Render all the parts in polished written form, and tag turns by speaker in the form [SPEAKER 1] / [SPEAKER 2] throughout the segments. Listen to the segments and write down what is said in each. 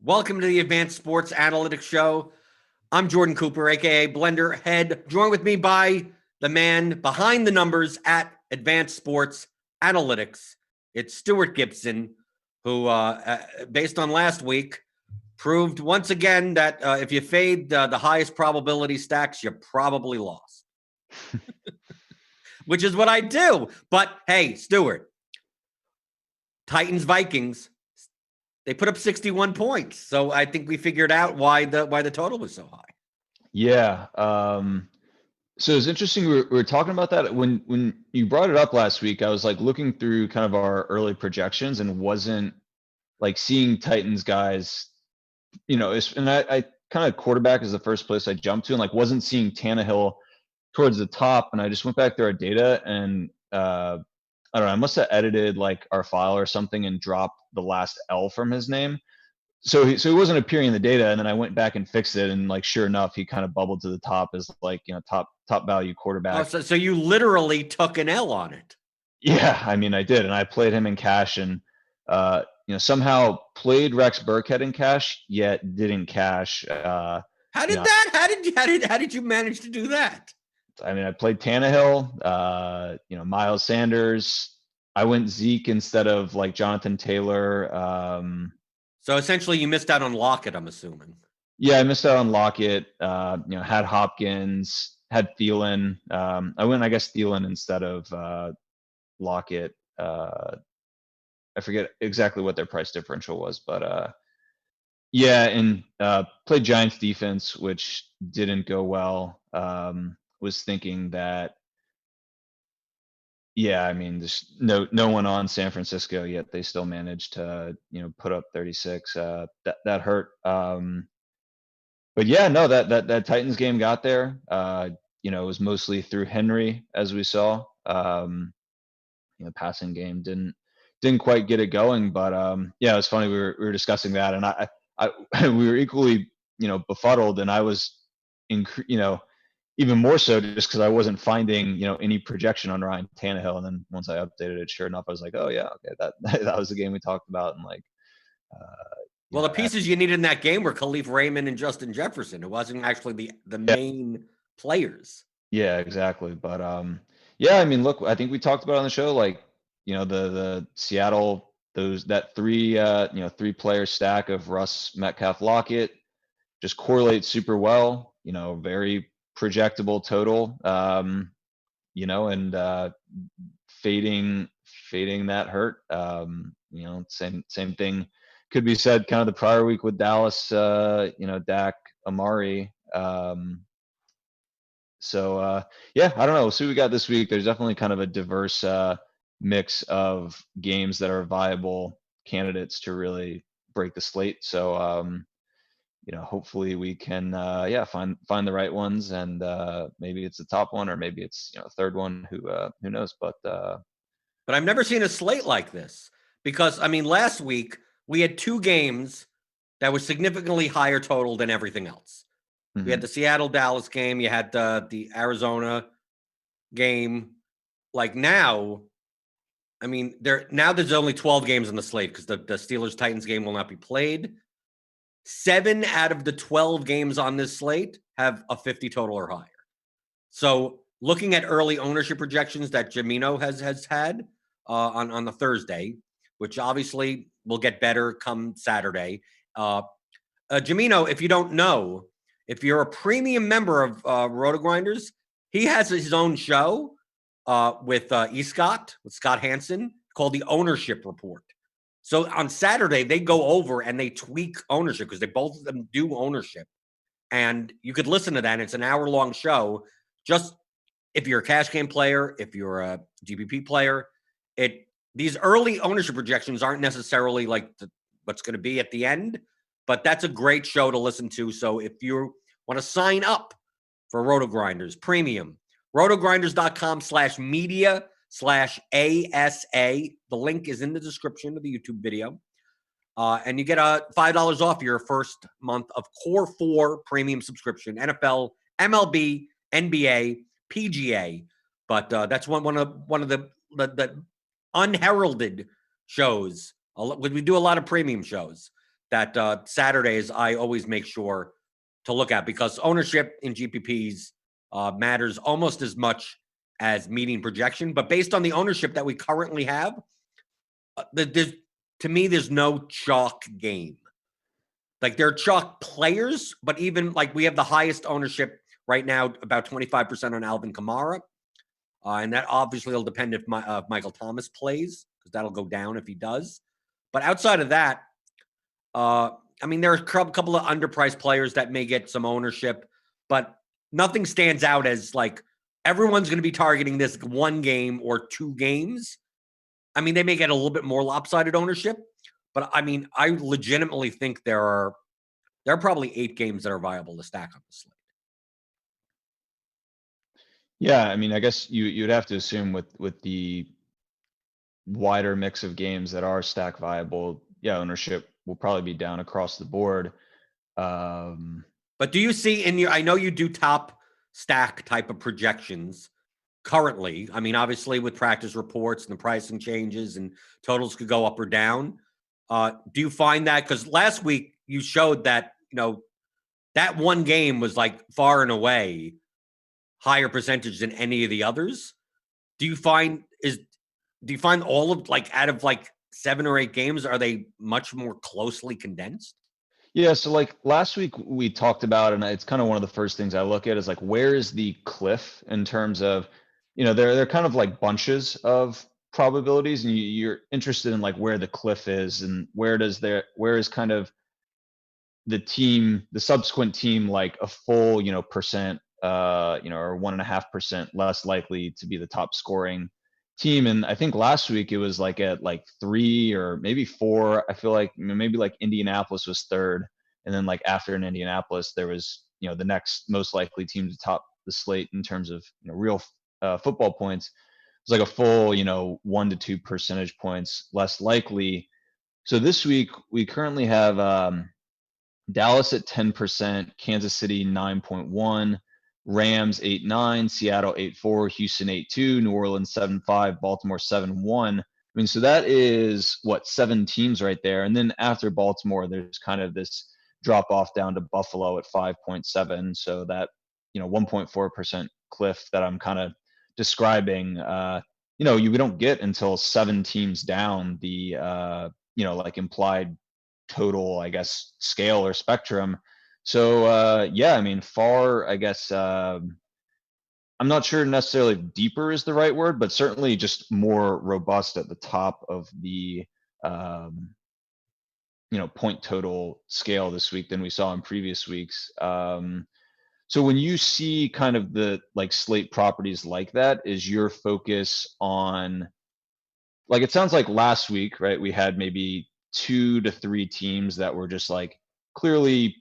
[SPEAKER 1] Welcome to the Advanced Sports Analytics Show. I'm Jordan Cooper, a.k.a. Blender Head, joined with me by the man behind the numbers at Advanced Sports Analytics. It's Stuart Gibson, who, based on last week, proved once again that if you fade the highest probability stacks, you probably lost. Which is what I do. But hey, Stuart, Titans-Vikings, they put up 61 points. So I think we figured out why the total was so high.
[SPEAKER 2] Yeah. So it's interesting. We were talking about that when you brought it up last week. I was like looking through kind of our early projections and wasn't like seeing Titans guys, and I kind of quarterback is the first place I jumped to, and like wasn't seeing Tannehill towards the top. And I just went back through our data and I don't know, I must have edited like our file or something and dropped the last L from his name. So he wasn't appearing in the data, and then I went back and fixed it, and like sure enough, he kind of bubbled to the top as like top value quarterback.
[SPEAKER 1] Oh, so you literally took an L on it.
[SPEAKER 2] Yeah, I mean I did, and I played him in cash, and somehow played Rex Burkhead in cash, yet didn't cash.
[SPEAKER 1] How did you manage to do that?
[SPEAKER 2] I mean, I played Tannehill, Miles Sanders. I went Zeke instead of like Jonathan Taylor.
[SPEAKER 1] So essentially, you missed out on Lockett, I'm assuming.
[SPEAKER 2] Yeah, I missed out on Lockett. Had Hopkins, had Thielen. I went, I guess, Thielen instead of Lockett. I forget exactly what their price differential was, but and played Giants defense, which didn't go well. Was thinking that, I mean, there's no one on San Francisco yet. They still managed to, put up 36. That hurt. But yeah, no, that Titans game got there. It was mostly through Henry, as we saw. Passing game didn't quite get it going. But it was funny. We were discussing that, and I we were equally, befuddled, and I was even more so just because I wasn't finding, any projection on Ryan Tannehill. And then once I updated it, sure enough, I was like, oh yeah, okay, that was the game we talked about. And like,
[SPEAKER 1] well, the pieces you needed in that game were Khalif Raymond and Justin Jefferson. It wasn't actually the main players.
[SPEAKER 2] Yeah, exactly. But I mean, look, I think we talked about on the show, like, the Seattle, that three player stack of Russ, Metcalf, Lockett just correlates super well. Very projectable total, and fading that hurt. Same thing could be said kind of the prior week with Dallas, Dak, Amari. So I don't know. We'll see what we got this week. There's definitely kind of a diverse mix of games that are viable candidates to really break the slate. So hopefully we can find the right ones, and maybe it's the top one, or maybe it's a third one. Who knows? But
[SPEAKER 1] I've never seen a slate like this, because I mean, last week we had two games that were significantly higher total than everything else. Mm-hmm. We had the Seattle-Dallas game. You had the Arizona game. Like now, I mean, there's only 12 games on the slate because the Steelers-Titans game will not be played. 7 out of the 12 games on this slate have a 50 total or higher. So looking at early ownership projections that Jamino has had on the Thursday, which obviously will get better come Saturday. Jamino, if you don't know, if you're a premium member of RotoGrinders, he has his own show with Scott Hansen, called The Ownership Report. So on Saturday, they go over and they tweak ownership, because both of them do ownership. And you could listen to that. And it's an hour-long show. Just if you're a cash game player, if you're a GPP player, these early ownership projections aren't necessarily like what's going to be at the end, but that's a great show to listen to. So if you want to sign up for RotoGrinders Premium, rotogrinders.com/media/ASA. The link is in the description of the YouTube video. And you get $5 off your first month of Core 4 premium subscription, NFL, MLB, NBA, PGA. But that's one of the unheralded shows. We do a lot of premium shows. that Saturdays I always make sure to look at, because ownership in GPPs matters almost as much as meeting projection. But based on the ownership that we currently have, to me, there's no chalk game. Like, there are chalk players, but even like we have the highest ownership right now, about 25% on Alvin Kamara. And that obviously will depend if Michael Thomas plays, because that'll go down if he does. But outside of that, I mean, there are a couple of underpriced players that may get some ownership, but nothing stands out as like everyone's going to be targeting this one game or two games. I mean, they may get a little bit more lopsided ownership, but I mean, I legitimately think there are probably 8 games that are viable to stack on the slate.
[SPEAKER 2] Yeah, I mean, I guess you'd have to assume with the wider mix of games that are stack viable, yeah, ownership will probably be down across the board.
[SPEAKER 1] But do you see I know you do top stack type of projections currently. I mean, obviously with practice reports and the pricing changes and totals could go up or down. Do you find that, because last week you showed that, that one game was like far and away higher percentage than any of the others? Do you find all of, like, out of like 7 or 8 games, are they much more closely condensed?
[SPEAKER 2] Yeah, so like last week we talked about, and it's kind of one of the first things I look at is like, where is the cliff in terms of, they're kind of like bunches of probabilities, and you're interested in like where the cliff is and where is kind of the subsequent team, like a full, percent, or 1.5% less likely to be the top scoring team. And I think last week it was like at like 3 or maybe 4. I feel like maybe like Indianapolis was third. And then like after in Indianapolis, there was, the next most likely team to top the slate in terms of, real football points. It's like a full, 1 to 2 percentage points less likely. So this week we currently have, Dallas at 10%, Kansas City 9.1, Rams 8.9, Seattle 8.4, Houston 8.2, New Orleans 7.5, Baltimore 7.1. I mean, so that is what, 7 teams right there. And then after Baltimore, there's kind of this drop off down to Buffalo at 5.7. So that, 1.4% cliff that I'm kind of describing, we don't get until 7 teams down the, like implied total, I guess, scale or spectrum. So yeah, I mean, far, I guess, I'm not sure necessarily deeper is the right word, but certainly just more robust at the top of the point total scale this week than we saw in previous weeks. So when you see kind of the like slate properties like that, is your focus on, like, it sounds like last week, right, we had maybe 2 to 3 teams that were just like clearly,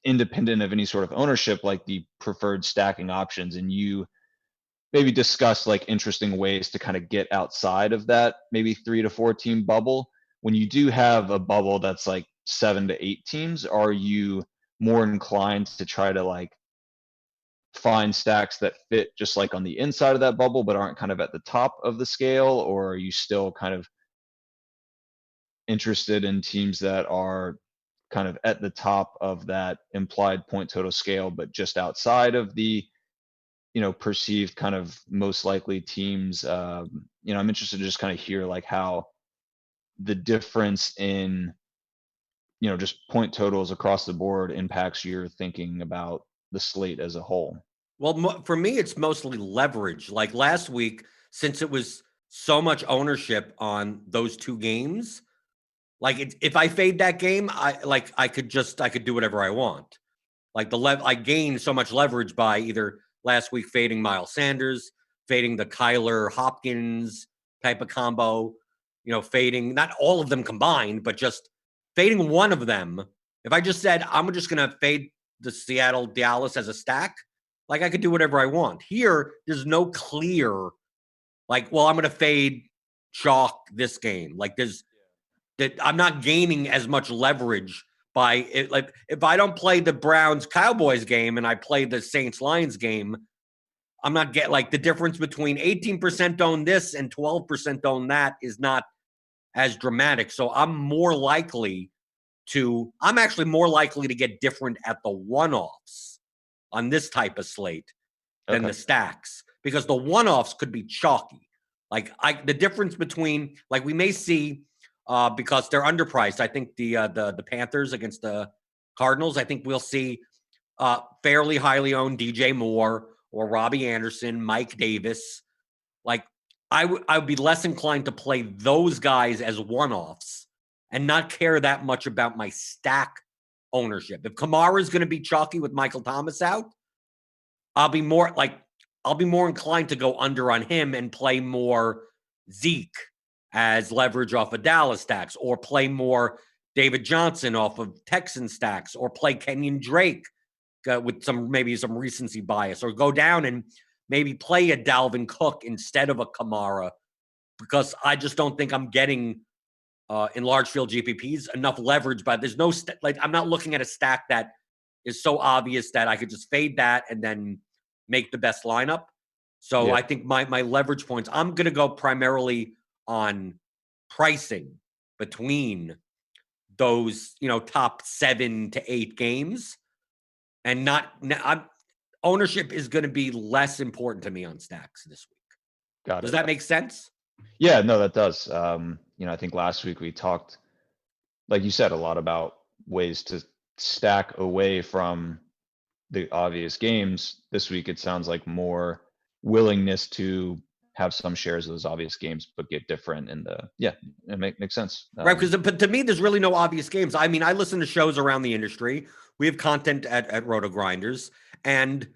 [SPEAKER 2] independent of any sort of ownership, like the preferred stacking options, and you maybe discuss like interesting ways to kind of get outside of that maybe 3 to 4 team bubble. When you do have a bubble that's like 7 to 8 teams, are you more inclined to try to like find stacks that fit just like on the inside of that bubble but aren't kind of at the top of the scale, or are you still kind of interested in teams that are kind of at the top of that implied point total scale but just outside of the perceived kind of most likely teams? I'm interested to just kind of hear like how the difference in just point totals across the board impacts your thinking about the slate as a whole.
[SPEAKER 1] Well, for me, it's mostly leverage. Like last week, since it was so much ownership on those 2 games, like if I fade that game, I could do whatever I want. Like I gained so much leverage by either last week fading Miles Sanders, fading the Kyler Hopkins type of combo, fading not all of them combined, but just fading one of them. If I just said I'm just going to fade the Seattle Dallas as a stack, like I could do whatever I want. Here, there's no clear, like, well, I'm going to fade chalk this game. Like that I'm not gaining as much leverage by it. Like if I don't play the Browns Cowboys game and I play the Saints Lions game, I'm not like the difference between 18% own this and 12% own that is not as dramatic. So I'm actually more likely to get different at the one-offs on this type of slate than the stacks, because the one-offs could be chalky. Like the difference between, like, we may see because they're underpriced. I think the Panthers against the Cardinals, I think we'll see fairly highly owned DJ Moore or Robbie Anderson, Mike Davis. Like, I would be less inclined to play those guys as one-offs and not care that much about my stack ownership. If Kamara is going to be chalky with Michael Thomas out, I'll be more inclined to go under on him and play more Zeke as leverage off of Dallas stacks, or play more David Johnson off of Texan stacks, or play Kenyon Drake with maybe some recency bias, or go down and maybe play a Dalvin Cook instead of a Kamara, because I just don't think I'm getting in large field GPPs enough leverage. But there's no I'm not looking at a stack that is so obvious that I could just fade that and then make the best lineup. So I think my leverage points, I'm going to go primarily on pricing between those, top 7 to 8 games, and ownership is going to be less important to me on stacks this week.
[SPEAKER 2] Got it.
[SPEAKER 1] Does that make sense?
[SPEAKER 2] Yeah, no, that does. I think last week we talked, like you said, a lot about ways to stack away from the obvious games. This week it sounds like more willingness to have some shares of those obvious games, but get different. And it makes sense.
[SPEAKER 1] Right, but to me, there's really no obvious games. I mean, I listen to shows around the industry. We have content at RotoGrinders, and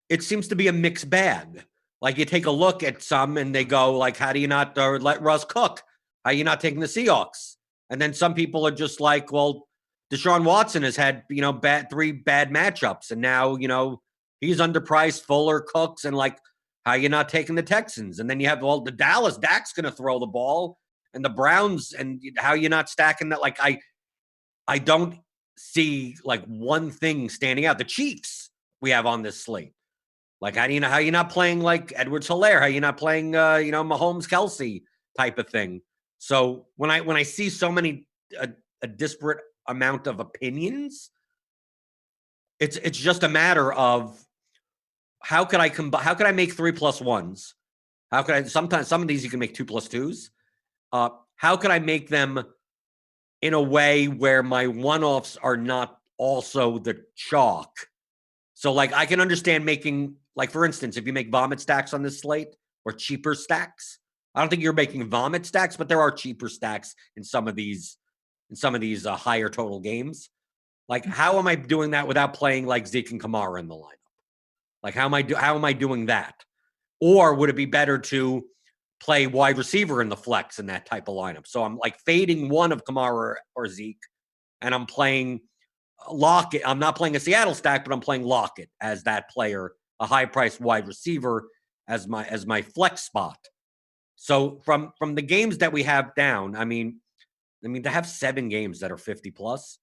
[SPEAKER 1] it seems to be a mixed bag. Like, you take a look at some and they go like, how do you not let Russ cook? How are you not taking the Seahawks? And then some people are just like, well, Deshaun Watson has had, 3 bad matchups, and now, he's underpriced, Fuller, Cooks, and like, how are you not taking the Texans? And then you have, well, the Dallas, Dak's going to throw the ball, and the Browns, and how are you not stacking that? Like, I don't see like one thing standing out. The Chiefs we have on this slate. Like, how you not playing like Edwards-Helaire? How you not playing, Mahomes, Kelsey type of thing? So when I see so many a disparate amount of opinions, it's just a matter of how could I make 3+1s? How could I, sometimes some of these you can make 2+2s. How could I make them in a way where my one-offs are not also the chalk? So, like, I can understand making, like, for instance, if you make vomit stacks on this slate, or cheaper stacks. I don't think you're making vomit stacks, but there are cheaper stacks in some of these higher total games. Like, how am I doing that without playing like Zeke and Kamara in the lineup? Like, how am I doing that? Or would it be better to play wide receiver in the flex in that type of lineup? So I'm like fading one of Kamara or Zeke, and I'm playing Lockett. I'm not playing a Seattle stack, but I'm playing Lockett as that player, a high-priced wide receiver as my flex spot. So from the games that we have down, I mean to have 7 games that are 50+,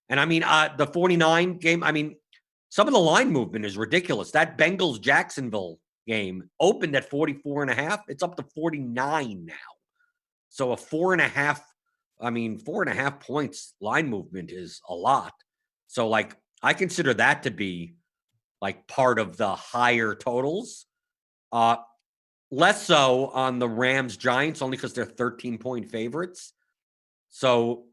[SPEAKER 1] and I mean the 49 game. I mean, some of the line movement is ridiculous. That Bengals Jacksonville game opened at 44.5. It's up to 49 now. So a 4.5. I mean, 4.5 points line movement is a lot. So, like, I consider that to be like part of the higher totals. Less so on the Rams Giants, only because they're 13-point favorites. So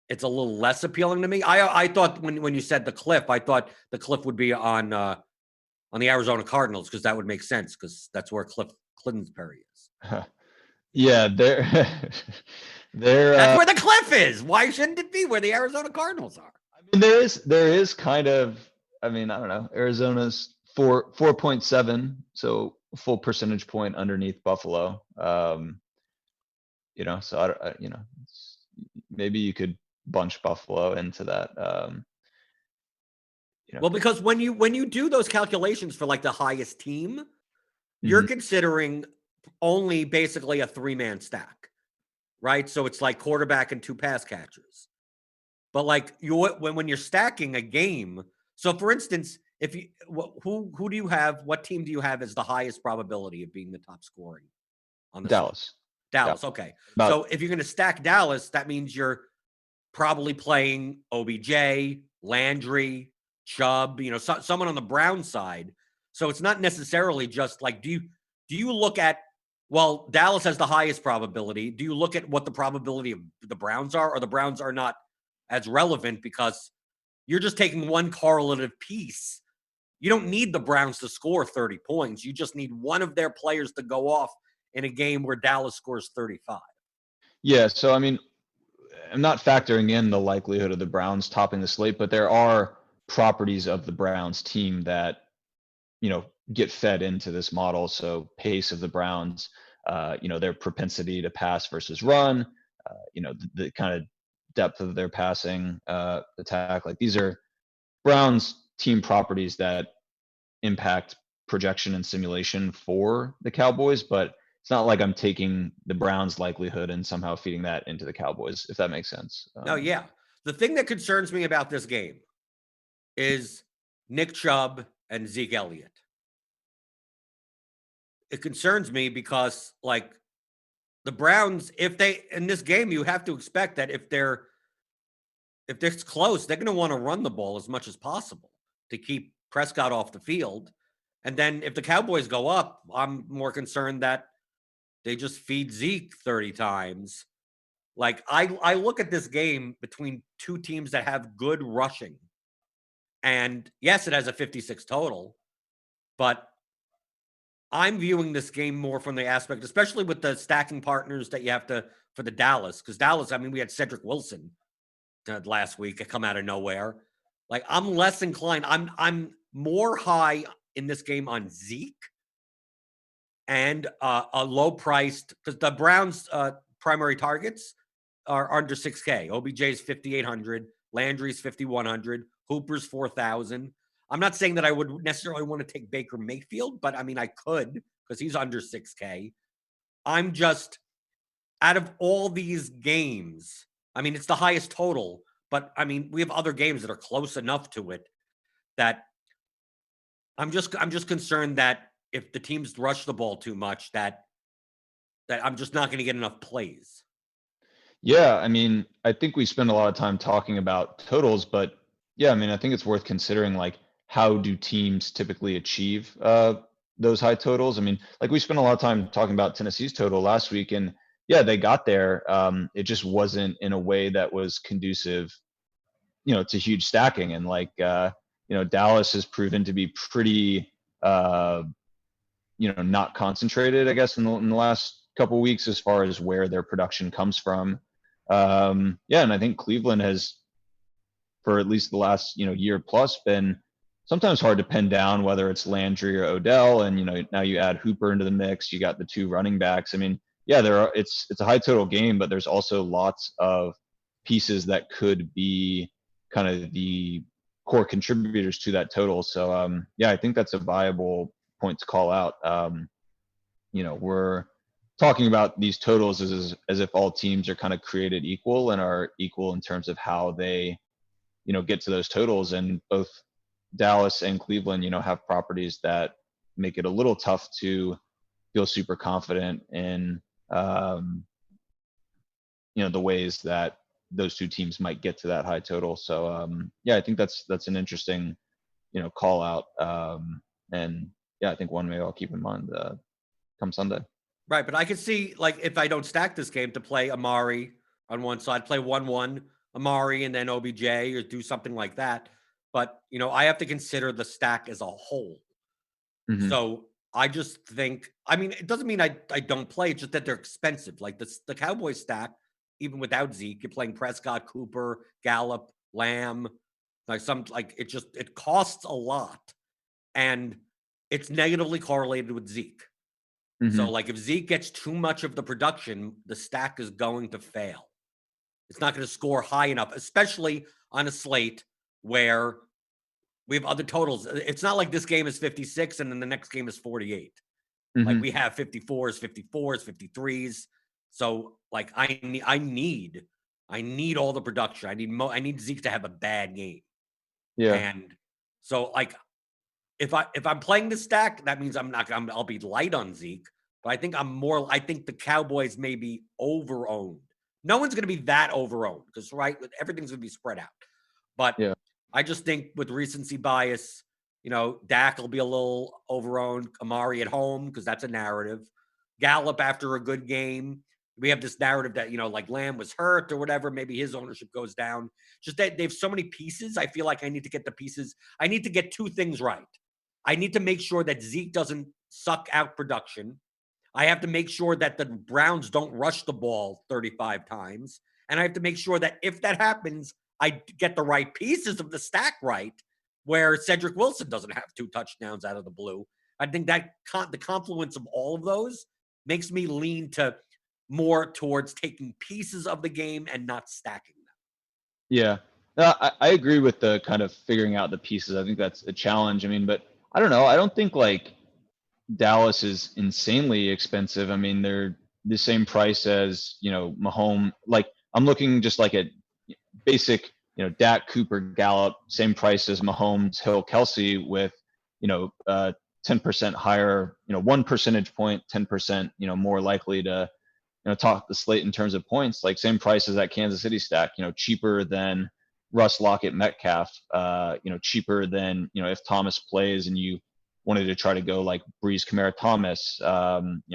[SPEAKER 1] it's a little less appealing to me. I thought when you said the cliff, I thought the cliff would be on the Arizona Cardinals, because that would make sense, because that's where Cliff Clinsbury is.
[SPEAKER 2] Yeah, they're
[SPEAKER 1] that's where the cliff is. Why shouldn't it be where the Arizona Cardinals are?
[SPEAKER 2] I mean, there is kind of, I mean, I don't know. Arizona's 4.7, so a full percentage point underneath Buffalo. So maybe you could bunch Buffalo into that.
[SPEAKER 1] Well, because when you do those calculations for like the highest team, you're considering only basically a 3-man stack, right? So it's like quarterback and 2 pass catchers. But like when you're stacking a game, so for instance, if you who do you have? What team do you have as the highest probability of being the top scoring on the
[SPEAKER 2] Dallas?
[SPEAKER 1] Dallas. Okay.
[SPEAKER 2] About
[SPEAKER 1] So if you're going to stack Dallas, that means you're probably playing OBJ, Landry, Chubb, someone on the Brown side. So it's not necessarily just like, do you look at, well, Dallas has the highest probability. Do you look at what the probability of the Browns are, or the Browns are not as relevant because you're just taking one correlative piece? You don't need the Browns to score 30 points. You just need one of their players to go off in a game where Dallas scores 35.
[SPEAKER 2] Yeah, so I mean, I'm not factoring in the likelihood of the Browns topping the slate, but there are properties of the Browns team that, get fed into this model. So pace of the Browns, their propensity to pass versus run, the kind of depth of their passing attack. Like, these are Browns team properties that impact projection and simulation for the Cowboys, but it's not like I'm taking the Browns' likelihood and somehow feeding that into the Cowboys, if that makes sense.
[SPEAKER 1] No, yeah. The thing that concerns me about this game is Nick Chubb and Zeke Elliott. It concerns me because, like, the Browns, in this game, you have to expect that if it's close, they're going to want to run the ball as much as possible to keep Prescott off the field. And then if the Cowboys go up, I'm more concerned that they just feed Zeke 30 times. Like, I look at this game between two teams that have good rushing. And yes, it has a 56 total, but I'm viewing this game more from the aspect, especially with the stacking partners that you have to for the Dallas, because Dallas, I mean, we had Cedric Wilson last week come out of nowhere. Like, I'm less inclined. I'm more high in this game on Zeke and a low priced, because the Browns' primary targets are under 6K. OBJ's 5,800, Landry's 5,100, Hooper's 4,000. I'm not saying that I would necessarily want to take Baker Mayfield, but I mean, I could, because he's under 6K. I'm just, out of all these games, I mean, it's the highest total, but I mean, we have other games that are close enough to it that I'm just concerned that if the teams rush the ball too much, that I'm just not going to get enough plays.
[SPEAKER 2] Yeah, I mean, I think we spend a lot of time talking about totals, but yeah, I mean, I think it's worth considering, like, how do teams typically achieve those high totals? I mean, like, we spent a lot of time talking about Tennessee's total last week, and yeah, they got there. It just wasn't in a way that was conducive, to huge stacking. And like, Dallas has proven to be pretty, not concentrated, I guess, in the last couple of weeks as far as where their production comes from. Yeah, and I think Cleveland has, for at least the last year plus, been sometimes hard to pin down whether it's Landry or Odell, and now you add Hooper into the mix. You got the two running backs. I mean, yeah, it's a high total game, but there's also lots of pieces that could be kind of the core contributors to that total. So yeah, I think that's a viable point to call out. We're talking about these totals as if all teams are kind of created equal and are equal in terms of how they get to those totals, and both Dallas and Cleveland have properties that make it a little tough to feel super confident in the ways that those two teams might get to that high total. So yeah, I think that's an interesting call out, and yeah, I think one maybe I'll keep in mind come Sunday.
[SPEAKER 1] Right, but I could see, like, if I don't stack this game, to play Amari on one side, play 1-1 Amari and then OBJ, or do something like that. But I have to consider the stack as a whole.
[SPEAKER 2] Mm-hmm.
[SPEAKER 1] So I just think, I mean, it doesn't mean I don't play. It's just that they're expensive. Like the Cowboys stack, even without Zeke, you're playing Prescott, Cooper, Gallup, Lamb. It costs a lot, and it's negatively correlated with Zeke.
[SPEAKER 2] Mm-hmm.
[SPEAKER 1] So, like, if Zeke gets too much of the production, the stack is going to fail. It's not going to score high enough, especially on a slate where we have other totals. It's not like this game is 56 and then the next game is 48.
[SPEAKER 2] Mm-hmm.
[SPEAKER 1] Like, we have 54s, 53s. So, like, I need all the production. I need Zeke to have a bad game.
[SPEAKER 2] Yeah.
[SPEAKER 1] And so, like, if I'm playing the stack, that means I'll be light on Zeke. but I think I think the Cowboys may be over-owned. No one's going to be that over-owned because, right, everything's going to be spread out. But
[SPEAKER 2] Yeah.
[SPEAKER 1] I just think with recency bias, Dak will be a little over-owned. Amari at home because that's a narrative. Gallup after a good game. We have this narrative that, like Lamb was hurt or whatever. Maybe his ownership goes down. Just that they have so many pieces. I feel like I need to get the pieces. I need to get two things right. I need to make sure that Zeke doesn't suck out production. I have to make sure that the Browns don't rush the ball 35 times. And I have to make sure that if that happens, I get the right pieces of the stack right, where Cedric Wilson doesn't have 2 touchdowns out of the blue. I think that the confluence of all of those makes me lean to more towards taking pieces of the game and not stacking them.
[SPEAKER 2] Yeah. No, I agree with the kind of figuring out the pieces. I think that's a challenge. I mean, but I don't know. I don't think like Dallas is insanely expensive. I mean, they're the same price as, Mahomes. Like I'm looking just like at basic, Dak, Cooper, Gallup, same price as Mahomes, Hill, Kelsey with, 10% higher, 1 percentage point, 10%, more likely to, top the slate in terms of points, like same price as that Kansas City stack, cheaper than Russ, Lockett, Metcalf, cheaper than, if Thomas plays and you wanted to try to go like Breeze, Kamara, Thomas,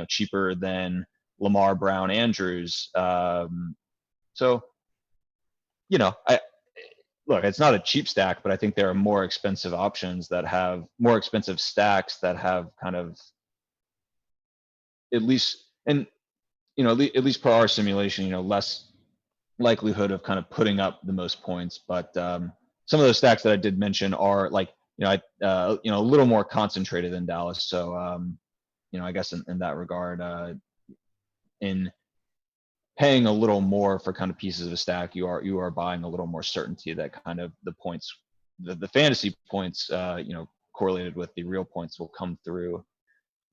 [SPEAKER 2] cheaper than Lamar, Brown, Andrews. So, I look, it's not a cheap stack, but I think there are more expensive options that have more expensive stacks that have kind of at least, and at least per our simulation, less likelihood of kind of putting up the most points. But some of those stacks that I did mention are like, a little more concentrated than Dallas. So, I guess in that regard, in paying a little more for kind of pieces of a stack, you are buying a little more certainty that kind of the points, the fantasy points, correlated with the real points will come through,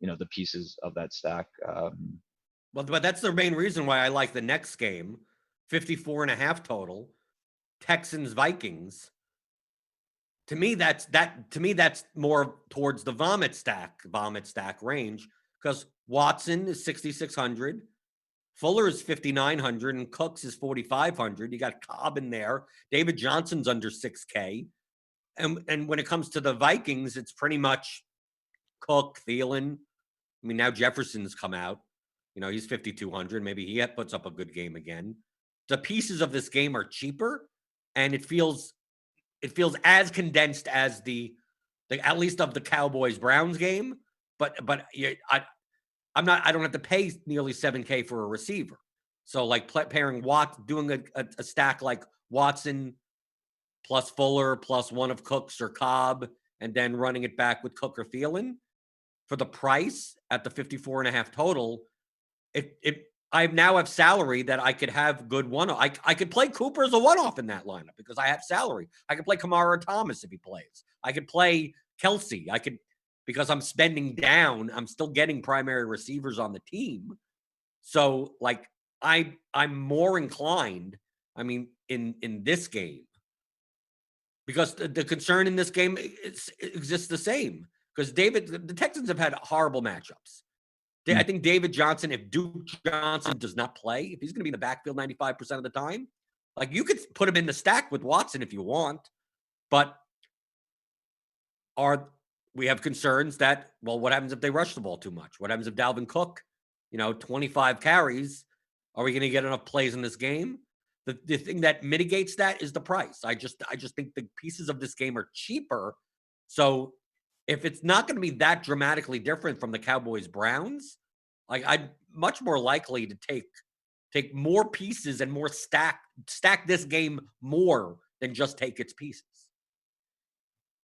[SPEAKER 2] the pieces of that stack.
[SPEAKER 1] Well, but that's the main reason why I like the next game, 54.5 total, Texans Vikings. To me, that's more towards the vomit stack range because Watson is 6,600, Fuller is 5,900, and Cooks is 4,500. You got Cobb in there. David Johnson's under 6K. And when it comes to the Vikings, it's pretty much Cook, Thielen. I mean, now Jefferson's come out. He's 5,200. Maybe he puts up a good game again. The pieces of this game are cheaper, and it feels as condensed as the at least of the Cowboys Browns game. But I don't have to pay nearly 7K for a receiver. So like pairing doing a stack like Watson plus Fuller plus one of Cooks or Cobb, and then running it back with Cook or Thielen for the price at the 54.5 total. I now have salary that I could have good one. I could play Cooper as a one-off in that lineup because I have salary. I could play Kamara or Thomas if he plays. I could play Kelsey. Because I'm spending down, I'm still getting primary receivers on the team. So like I'm more inclined, in this game, because the concern in this game exists the same. Because the Texans have had horrible matchups. I think David Johnson, if Duke Johnson does not play, if he's going to be in the backfield 95% of the time, like you could put him in the stack with Watson if you want, but we have concerns that, well, what happens if they rush the ball too much? What happens if Dalvin Cook, 25 carries? Are we going to get enough plays in this game? The thing that mitigates that is the price. I just think the pieces of this game are cheaper. So if it's not going to be that dramatically different from the Cowboys Browns, like I'm much more likely to take more pieces and more stack this game more than just take its pieces.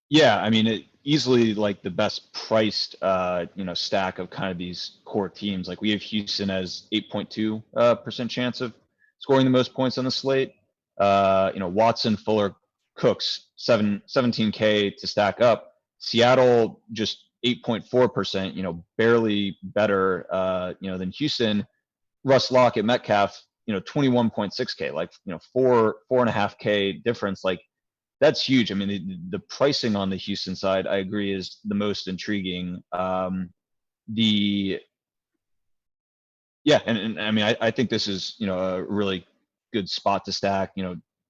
[SPEAKER 2] Yeah, I mean, it easily like the best priced, stack of kind of these core teams. Like we have Houston as 8.2% chance of scoring the most points on the slate. Watson, Fuller, Cooks, 17K to stack up. Seattle just 8.4%, barely better, than Houston. Russ, Lockett, Metcalf, 21.6K, like, 4.5K difference. Like that's huge. I mean, the pricing on the Houston side, I agree, is the most intriguing. The Yeah, and I mean, I think this is, a really good spot to stack.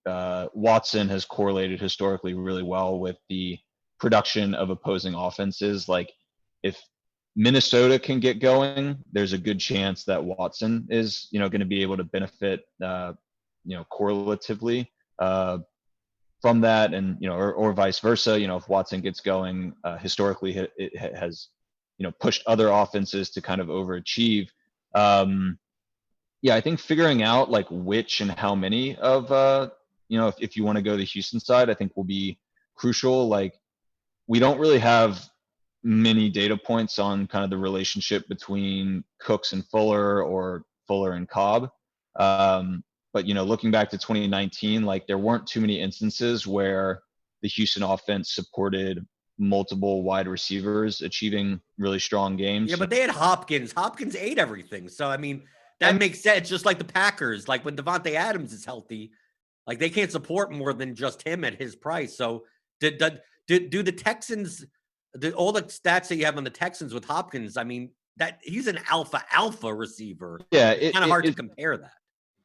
[SPEAKER 2] Watson has correlated historically really well with the production of opposing offenses. Like, if Minnesota can get going, there's a good chance that Watson is, going to be able to benefit, correlatively from that, and or vice versa. If Watson gets going, historically it has, pushed other offenses to kind of overachieve. Um, yeah, I think figuring out like which and how many of if you want to go the Houston side, I think will be crucial. Like, we don't really have many data points on kind of the relationship between Cooks and Fuller, or Fuller and Cobb. But looking back to 2019, like, there weren't too many instances where the Houston offense supported multiple wide receivers achieving really strong games.
[SPEAKER 1] Yeah, but they had Hopkins. Hopkins ate everything. So, I mean,
[SPEAKER 2] I
[SPEAKER 1] that
[SPEAKER 2] mean,
[SPEAKER 1] makes sense. Just like the Packers, like when Devontae Adams is healthy, like they can't support more than just him at his price. So, do the Texans, all the stats that you have on the Texans with Hopkins, I mean, that he's an alpha receiver.
[SPEAKER 2] yeah,
[SPEAKER 1] It's kind of hard to compare that.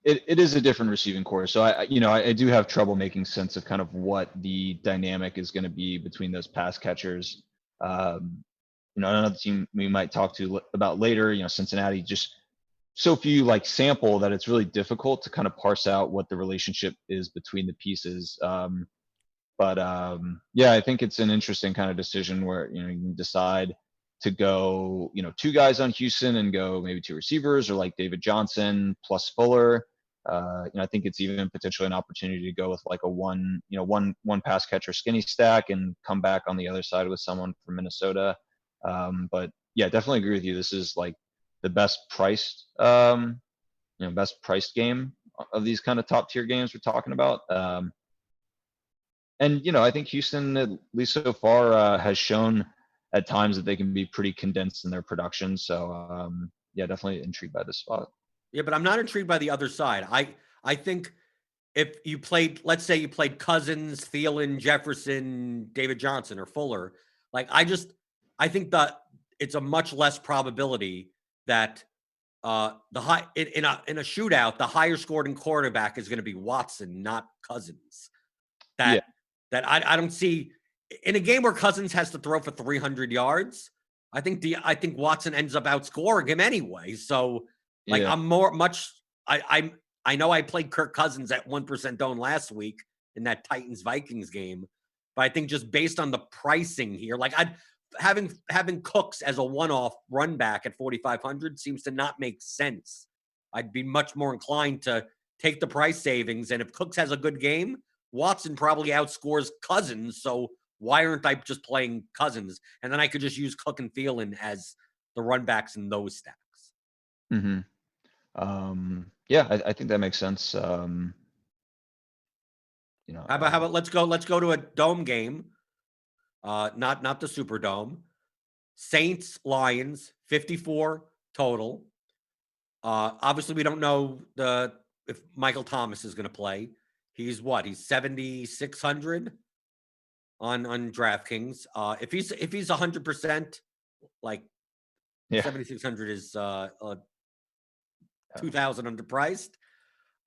[SPEAKER 2] it is a different receiving core. So I do have trouble making sense of kind of what the dynamic is going to be between those pass catchers. Another team we might talk to about later, Cincinnati, just so few like sample that it's really difficult to kind of parse out what the relationship is between the pieces. But yeah, I think it's an interesting kind of decision where you can decide to go two guys on Houston and go maybe two receivers, or like David Johnson plus Fuller. I think it's even potentially an opportunity to go with like a one pass catcher skinny stack and come back on the other side with someone from Minnesota. But yeah, definitely agree with you. This is like the best priced game of these kind of top tier games we're talking about. And I think Houston, at least so far, has shown at times that they can be pretty condensed in their production. So yeah, definitely intrigued by this spot.
[SPEAKER 1] Yeah, but I'm not intrigued by the other side. I think if you played, let's say you played Cousins, Thielen, Jefferson, David Johnson, or Fuller, like I think that it's a much less probability that the high in a shootout, the higher scored quarterback is going to be Watson, not Cousins.
[SPEAKER 2] Yeah,
[SPEAKER 1] I don't see in a game where Cousins has to throw for 300 yards. I think Watson ends up outscoring him anyway. So like
[SPEAKER 2] yeah,
[SPEAKER 1] I know I played Kirk Cousins at 1% owned last week in that Titans Vikings game, but I think just based on the pricing here, like having Cooks as a one-off run back at 4,500 seems to not make sense. I'd be much more inclined to take the price savings, and if Cooks has a good game, Watson probably outscores Cousins. So why aren't I just playing Cousins? And then I could just use Cook and Thielen as the run backs in those stacks.
[SPEAKER 2] hmm yeah, I think that makes sense.
[SPEAKER 1] How about let's go to a dome game. Not the Superdome. Saints Lions 54 total. Obviously we don't know if Michael Thomas is going to play. He's 7,600 on DraftKings. If he's 100%, like
[SPEAKER 2] yeah,
[SPEAKER 1] 7,600 is 2,000 underpriced.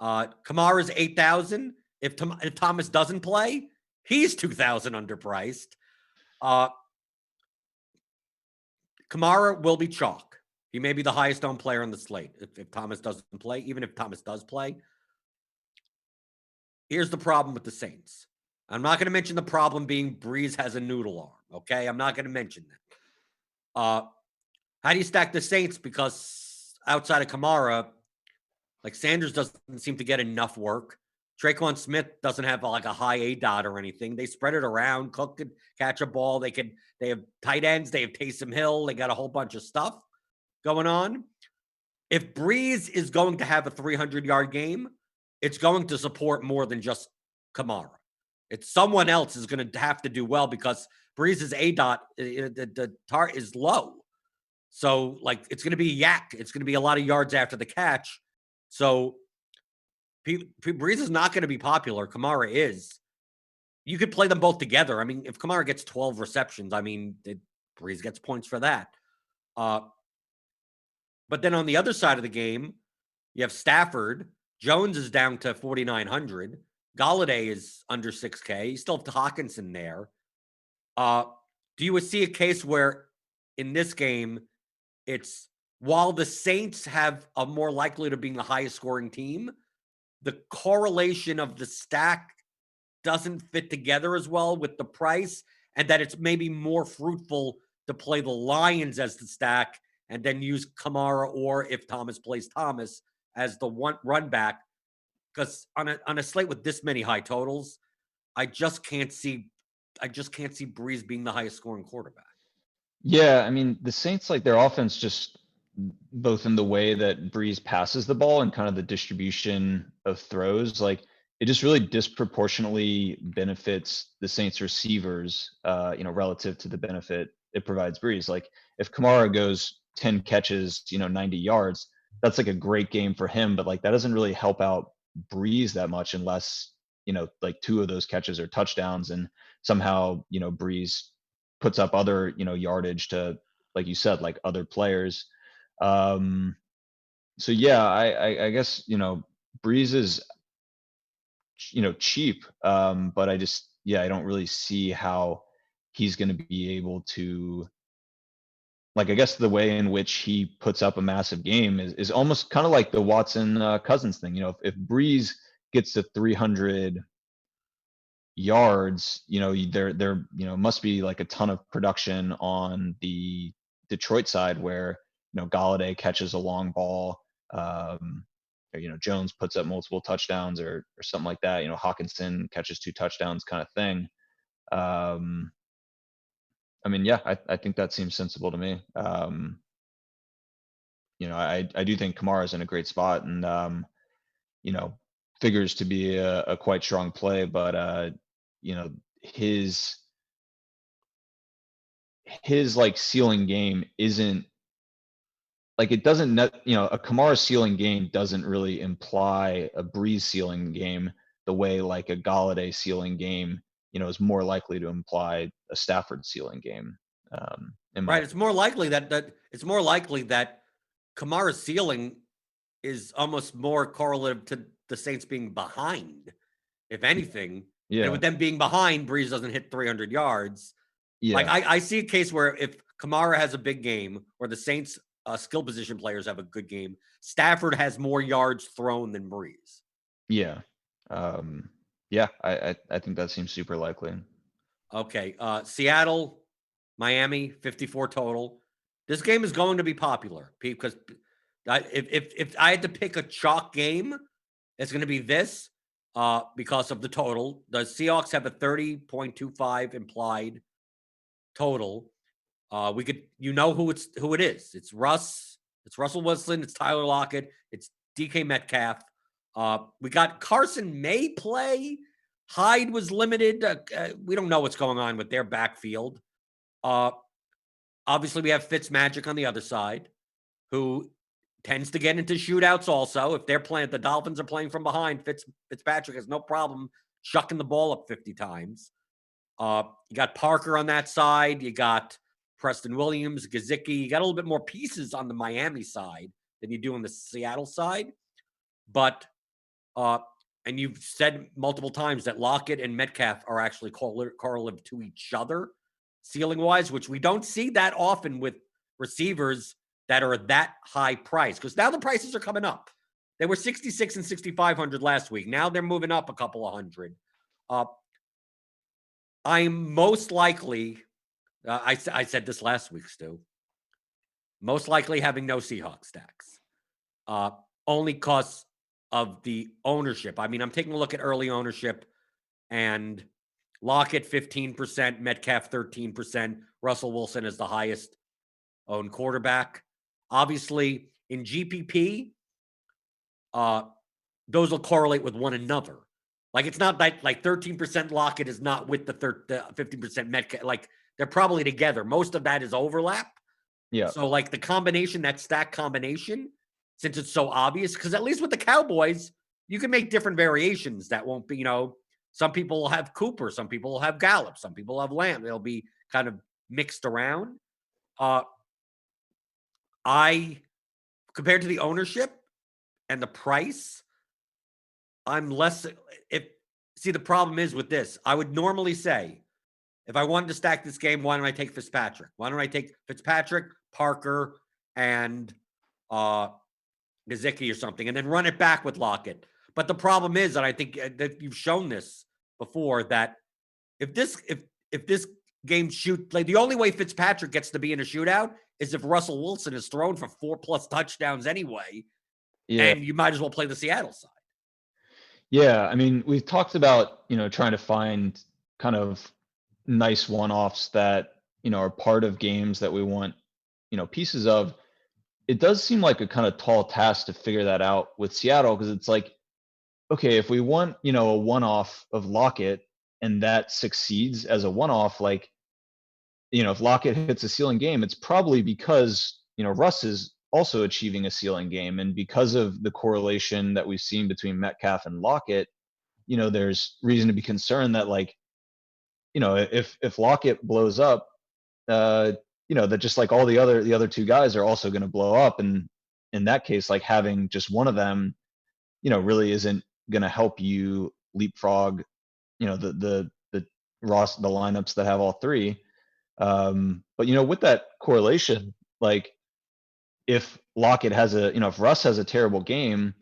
[SPEAKER 1] Kamara's 8,000. If Thomas doesn't play, he's 2,000 underpriced. Kamara will be chalk. He may be the highest owned player on the slate if Thomas doesn't play. Even if Thomas does play, here's the problem with the Saints. I'm not going to mention the problem being Breeze has a noodle arm. Okay, I'm not going to mention that. How do you stack the Saints? Because outside of Kamara, like Sanders doesn't seem to get enough work. Traquan Smith doesn't have like a high A dot or anything. They spread it around. Cook could catch a ball. They have tight ends. They have Taysom Hill. They got a whole bunch of stuff going on. If Breeze is going to have a 300-yard game, it's going to support more than just Kamara. It's someone else is going to have to do well because Breeze's A dot, the tar is low. So like it's going to be yak. It's going to be a lot of yards after the catch. So Breeze is not going to be popular. Kamara is. You could play them both together. I mean, if Kamara gets 12 receptions, I mean, Breeze gets points for that. But then on the other side of the game, you have Stafford. Jones is down to 4,900. Galladay is under 6K. You still have Hawkinson there. Do you see a case where in this game, it's while the Saints have a more likely to being the highest scoring team, the correlation of the stack doesn't fit together as well with the price, and that it's maybe more fruitful to play the Lions as the stack and then use Kamara, or if Thomas plays Thomas, as the one run back? Because on a slate with this many high totals, I just can't see Breeze being the highest scoring quarterback.
[SPEAKER 2] Yeah, I mean, the Saints, like their offense just both in the way that Breeze passes the ball and kind of the distribution of throws, like it just really disproportionately benefits the Saints receivers, relative to the benefit it provides Breeze. Like if Kamara goes 10 catches, 90 yards, that's like a great game for him, but like that doesn't really help out Breeze that much unless, like 2 of those catches are touchdowns and somehow, Breeze puts up other, yardage to, like you said, like other players. So yeah, I guess, Breeze is, cheap. But I don't really see how he's going to be able to, like, I guess the way in which he puts up a massive game is almost kind of like the Watson Cousins thing. If Breeze gets to 300 yards, there must be like a ton of production on the Detroit side where, Galladay catches a long ball, or, Jones puts up multiple touchdowns or something like that. Hawkinson catches 2 touchdowns kind of thing. I mean, yeah, I think that seems sensible to me. I do think Kamara is in a great spot and, figures to be a quite strong play, but, his like ceiling game isn't like it doesn't a Kamara ceiling game doesn't really imply a Breeze ceiling game the way like a Galladay ceiling game is more likely to imply a Stafford ceiling game.
[SPEAKER 1] Right, it's more likely that Kamara's ceiling is almost more correlative to the Saints being behind, if anything.
[SPEAKER 2] Yeah.
[SPEAKER 1] And with them being behind, Breeze doesn't hit 300 yards.
[SPEAKER 2] Yeah.
[SPEAKER 1] Like I see a case where if Kamara has a big game or the Saints skill position players have a good game, Stafford has more yards thrown than Breeze.
[SPEAKER 2] Yeah. Yeah, I think that seems super likely.
[SPEAKER 1] Okay. Seattle, Miami, 54 total. This game is going to be popular because if I had to pick a chalk game, it's going to be this because of the total. The Seahawks have a 30.25 implied total. We could, who it is. It's Russ. It's Russell Wilson. It's Tyler Lockett. It's DK Metcalf. We got Carson May play. Hyde was limited. We don't know what's going on with their backfield. Obviously, we have Fitzmagic on the other side, who tends to get into shootouts also. If they're playing, the Dolphins are playing from behind, Fitzpatrick has no problem chucking the ball up 50 times. You got Parker on that side. You got Preston Williams, Gesicki. You got a little bit more pieces on the Miami side than you do on the Seattle side. But, and you've said multiple times that Lockett and Metcalf are actually correlative to each other, ceiling-wise, which we don't see that often with receivers that are that high price. Because now the prices are coming up. They were 66 and 6,500 last week. Now they're moving up a couple of hundred. I'm most likely, I said this last week, Stu, most likely having no Seahawks stacks. Only because of the ownership. I mean, I'm taking a look at early ownership and Lockett 15%, Metcalf 13%, Russell Wilson is the highest owned quarterback. Obviously, in GPP, those will correlate with one another. Like, it's not like 13% Lockett is not with the 50% Metcalf. Like, they're probably together. Most of that is overlap.
[SPEAKER 2] Yeah.
[SPEAKER 1] So, like, the combination, that stack combination, since it's so obvious, because at least with the Cowboys, you can make different variations that won't be, some people will have Cooper, some people will have Gallup, some people will have Lamb. They'll be kind of mixed around. I compared to the ownership and the price, I'm less. See, the problem is with this, I would normally say, if I wanted to stack this game, why don't I take Fitzpatrick? Why don't I take Fitzpatrick, Parker, and Gesicki or something, and then run it back with Lockett? But the problem is, and I think that you've shown this before, that if this game the only way Fitzpatrick gets to be in a shootout is if Russell Wilson is thrown for 4+ touchdowns anyway, and you might as well play the Seattle side.
[SPEAKER 2] Yeah, I mean, we've talked about, trying to find kind of nice one-offs that, are part of games that we want, pieces of. It does seem like a kind of tall task to figure that out with Seattle, because it's like, okay, if we want, a one-off of Lockett and that succeeds as a one-off, like, if Lockett hits a ceiling game, it's probably because, Russ is also achieving a ceiling game. And because of the correlation that we've seen between Metcalf and Lockett, there's reason to be concerned that, like, if Lockett blows up, that just like all the other two guys are also going to blow up. And in that case, like, having just one of them, really isn't going to help you leapfrog, the lineups that have all three. But with that correlation, like, if Lockett has if Russ has a terrible game,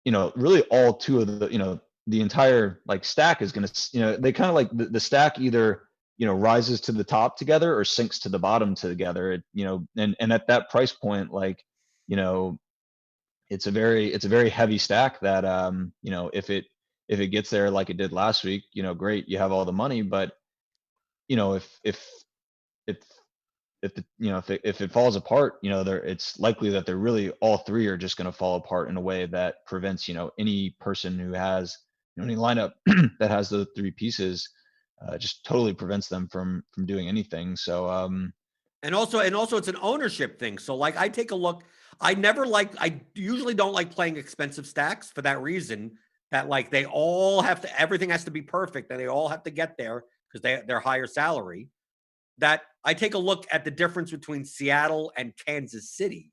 [SPEAKER 2] really all two of the entire like stack is going to, they kind of like the stack either, rises to the top together or sinks to the bottom together. And at that price point, like, it's a very heavy stack that, if it gets there like it did last week, great, you have all the money. But, if it falls apart, it's likely that they're really all three are just going to fall apart in a way that prevents, any person who has any lineup that has those three pieces, just totally prevents them from doing anything. So
[SPEAKER 1] and also it's an ownership thing. So like, I take a look. I usually don't like playing expensive stacks for that reason, that like everything has to be perfect and they all have to get there because they're higher salary. That I take a look at the difference between Seattle and Kansas City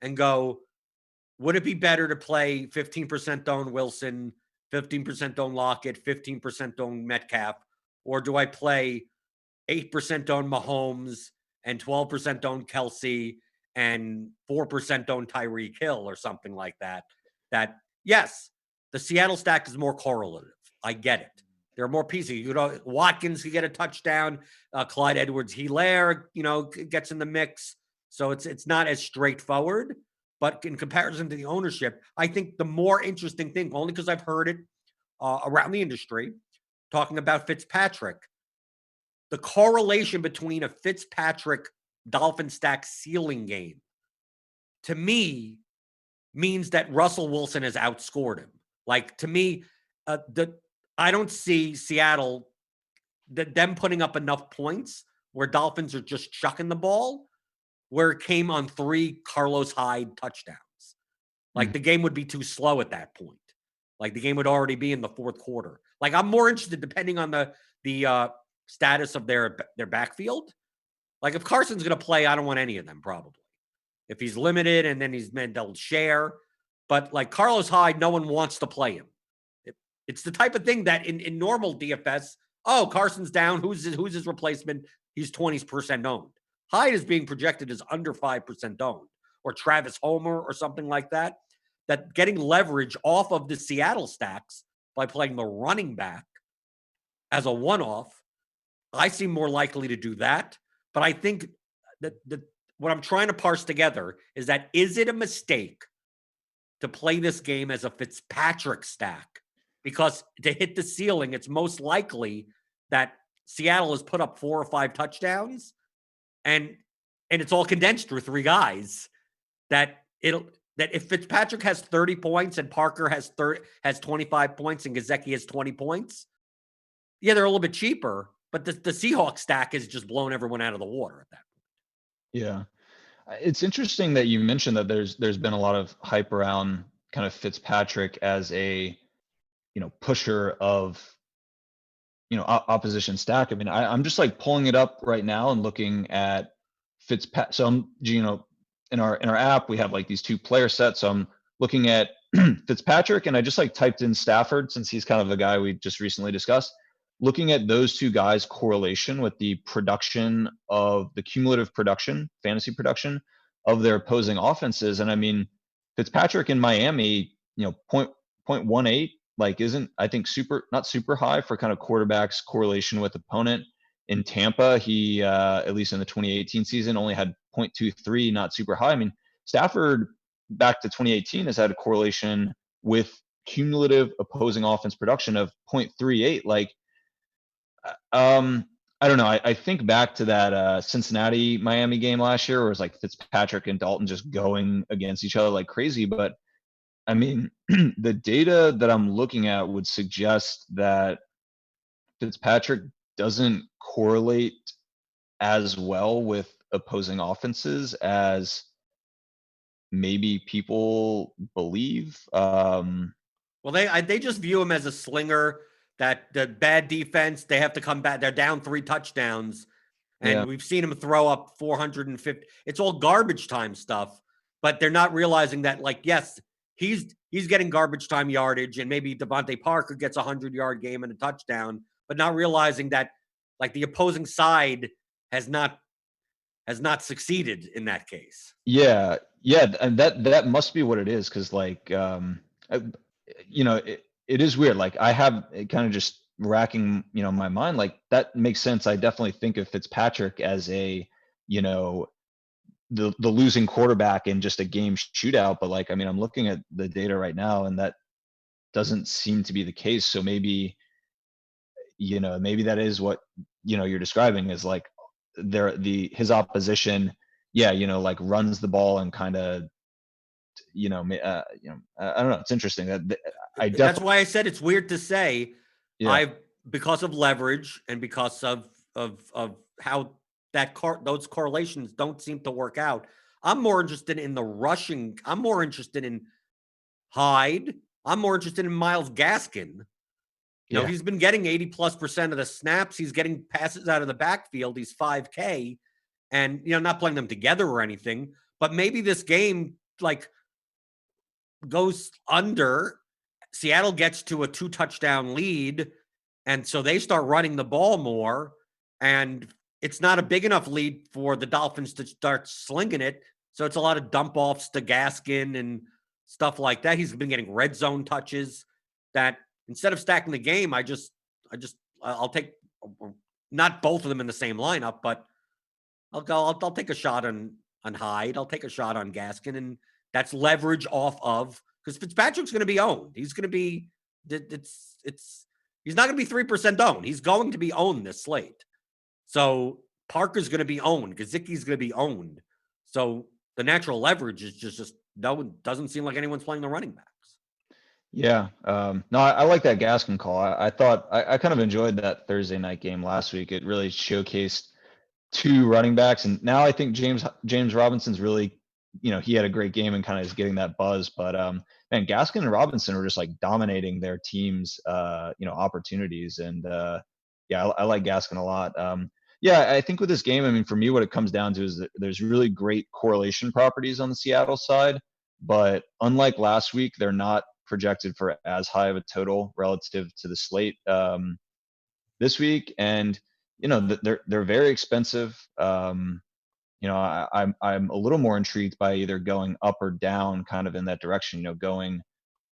[SPEAKER 1] and go, would it be better to play 15% own Wilson, 15% own Lockett, 15% own Metcalf, or do I play 8% own Mahomes and 12% own Kelsey and 4% own Tyreek Hill or something like that? That, yes, the Seattle stack is more correlative. I get it. There are more pieces. Watkins could get a touchdown. Clyde Edwards-Helaire, gets in the mix. So it's not as straightforward. But in comparison to the ownership, I think the more interesting thing, only because I've heard it around the industry, talking about Fitzpatrick, the correlation between a Fitzpatrick Dolphin stack ceiling game, to me, means that Russell Wilson has outscored him. Like, to me, I don't see Seattle, them putting up enough points where Dolphins are just chucking the ball, where it came on 3 Carlos Hyde touchdowns. Like, the game would be too slow at that point. Like, the game would already be in the fourth quarter. Like, I'm more interested, depending on the status of their backfield. Like, if Carson's going to play, I don't want any of them, probably. If he's limited and then they'll share. But like Carlos Hyde, no one wants to play him. It's the type of thing that in normal DFS, Carson's down. Who's his replacement? He's 20% owned. Hyde is being projected as under 5% owned, or Travis Homer or something like that. That getting leverage off of the Seattle stacks by playing the running back as a one-off, I seem more likely to do that. But I think that what I'm trying to parse together is that, is it a mistake to play this game as a Fitzpatrick stack? Because to hit the ceiling, it's most likely that Seattle has put up 4 or 5 touchdowns, and it's all condensed through 3 guys. That if Fitzpatrick has 30 points and Parker has 25 points and Gesicki has 20 points, yeah, they're a little bit cheaper, but the Seahawks stack is just blown everyone out of the water at that point.
[SPEAKER 2] Yeah. It's interesting that you mentioned that there's been a lot of hype around kind of Fitzpatrick as a, pusher of, opposition stack. I mean, I'm just like pulling it up right now and looking at Fitzpatrick. So I'm, in our app, we have like these 2 player sets. So I'm looking at Fitzpatrick, and I just like typed in Stafford since he's kind of the guy we just recently discussed. Looking at those 2 guys' correlation with the production of the cumulative production, fantasy production of their opposing offenses. And I mean, Fitzpatrick in Miami, point 0.18, like isn't, I think, not super high for kind of quarterbacks correlation with opponent. In Tampa, he at least in the 2018 season only had 0.23, not super high. I mean, Stafford back to 2018 has had a correlation with cumulative opposing offense production of 0.38. Like, I don't know. I think back to that Cincinnati Miami game last year, where it was like Fitzpatrick and Dalton just going against each other like crazy. But I mean, the data that I'm looking at would suggest that Fitzpatrick doesn't correlate as well with opposing offenses as maybe people believe.
[SPEAKER 1] Well, they just view him as a slinger. That the bad defense, they have to come back. They're down 3 touchdowns, and
[SPEAKER 2] Yeah.
[SPEAKER 1] we've seen him throw up 450. It's all garbage time stuff, but they're not realizing that. Like, yes, he's getting garbage time yardage, and maybe Devontae Parker gets a 100-yard game and a touchdown, but not realizing that like the opposing side has not succeeded in that case.
[SPEAKER 2] Yeah, and that must be what it is, because like it is weird. Like I have it kind of just racking my mind. Like that makes sense. I definitely think of Fitzpatrick as a the losing quarterback in just a game shootout. But like I mean, I'm looking at the data right now, and that doesn't seem to be the case. So maybe maybe that is what you're describing, is like his opposition, like runs the ball and kind of I don't know. It's interesting that
[SPEAKER 1] That's why I said it's weird to say.
[SPEAKER 2] Yeah.
[SPEAKER 1] Because of leverage and because of how those correlations don't seem to work out. I'm more interested in the rushing. I'm more interested in Hyde. I'm more interested in Myles Gaskin. He's been getting 80+% of the snaps. He's getting passes out of the backfield. He's 5K, and not playing them together or anything. But maybe this game like goes under. Seattle gets to a 2-touchdown lead, and so they start running the ball more, and it's not a big enough lead for the Dolphins to start slinging it. So it's a lot of dump offs to Gaskin and stuff like that. He's been getting red zone touches that instead of stacking the game, I'll take not both of them in the same lineup, but I'll take a shot on Hyde. I'll take a shot on Gaskin, and that's leverage off of, because Fitzpatrick's going to be owned. He's going to be he's not going to be 3% owned. He's going to be owned this slate. So Parker's going to be owned. Gesicki's going to be owned. So the natural leverage is just doesn't seem like anyone's playing the running backs.
[SPEAKER 2] Yeah. No, I like that Gaskin call. I thought I kind of enjoyed that Thursday night game last week. It really showcased 2 running backs, and now I think James Robinson's really, he had a great game and kind of is getting that buzz. But man, Gaskin and Robinson are just like dominating their teams, opportunities. And yeah, I like Gaskin a lot. Yeah, I think with this game, I mean, for me, what it comes down to is that there's really great correlation properties on the Seattle side, but unlike last week, they're not projected for as high of a total relative to the slate this week. And they're very expensive. I'm a little more intrigued by either going up or down, kind of in that direction. Going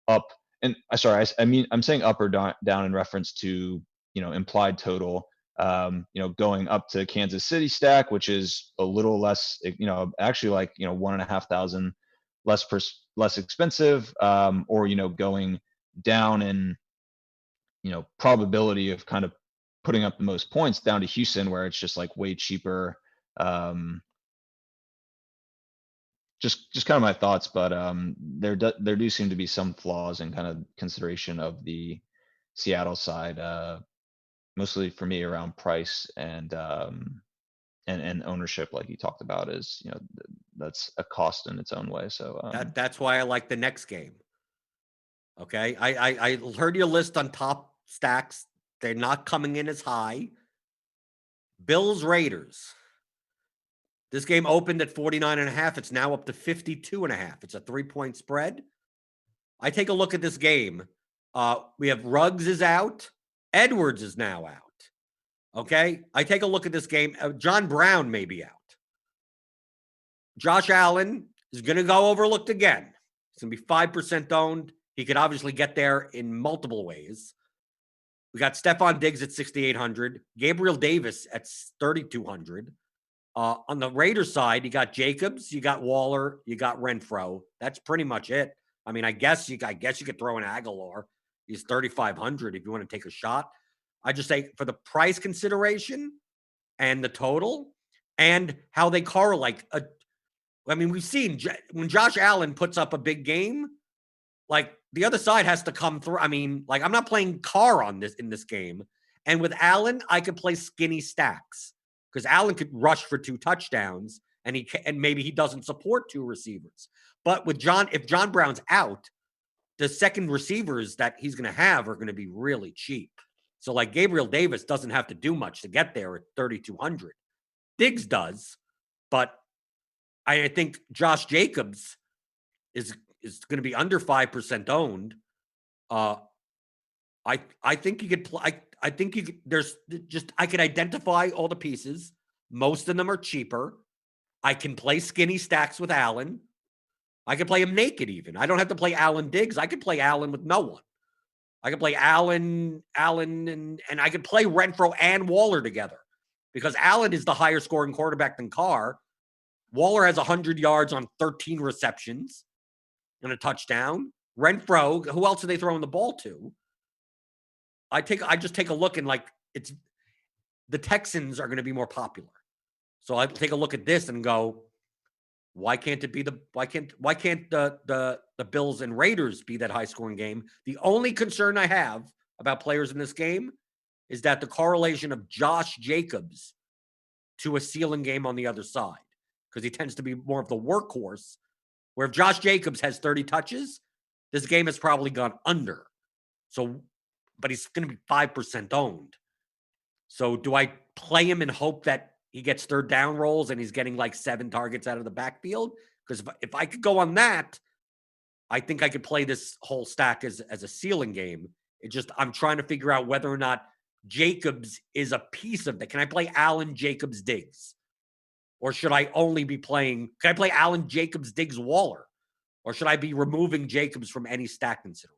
[SPEAKER 2] up, and I'm saying up or down in reference to implied total. Going up to Kansas City stack, which is a little less, actually like 1,500 less expensive, or going down in probability of kind of putting up the most points down to Houston, where it's just like way cheaper. Just kind of my thoughts, but there do seem to be some flaws in kind of consideration of the Seattle side, mostly for me around price and ownership, like you talked about, is that's a cost in its own way. So
[SPEAKER 1] that's why I like the next game. Okay, I heard your list on top stacks. They're not coming in as high. Bills Raiders. This game opened at 49.5. It's now up to 52.5. It's a 3-point spread. I take a look at this game. We have Ruggs is out. Edwards is now out. Okay. I take a look at this game. John Brown may be out. Josh Allen is going to go overlooked again. It's going to be 5% owned. He could obviously get there in multiple ways. We got Stephon Diggs at 6,800. Gabriel Davis at 3,200. On the Raiders side, you got Jacobs, you got Waller, you got Renfro. That's pretty much it. I mean, I guess you could throw in Aguilar. He's 3,500 if you want to take a shot. I just say for the price consideration and the total and how they correlate. I mean, we've seen when Josh Allen puts up a big game, like the other side has to come through. I mean, like I'm not playing Carr in this game. And with Allen, I could play skinny stacks because Allen could rush for 2 touchdowns and maybe he doesn't support 2 receivers. But with if John Brown's out, the second receivers that he's going to have are going to be really cheap. So like Gabriel Davis doesn't have to do much to get there at 3,200. Diggs does, but I think Josh Jacobs is going to be under 5% owned. I think you could play. I think you could. I could identify all the pieces. Most of them are cheaper. I can play skinny stacks with Allen. I could play him naked even. I don't have to play Allen Diggs. I could play Allen with no one. I could play Allen, and I could play Renfro and Waller together because Allen is the higher scoring quarterback than Carr. Waller has 100 yards on 13 receptions and a touchdown. Renfro, who else are they throwing the ball to? I just take a look and like the Texans are going to be more popular. So I take a look at this and go, why can't the Bills and Raiders be that high scoring game? The only concern I have about players in this game is that the correlation of Josh Jacobs to a ceiling game on the other side, because he tends to be more of the workhorse, where if Josh Jacobs has 30 touches, this game has probably gone under. So, but he's going to be 5% owned. So do I play him and hope that he gets third down rolls and he's getting like 7 targets out of the backfield? Because if I could go on that, I think I could play this whole stack as a ceiling game. I'm trying to figure out whether or not Jacobs is a piece of that. Can I play Allen, Jacobs, Diggs? Or should I only be can I play Allen, Jacobs, Diggs, Waller? Or should I be removing Jacobs from any stack consideration?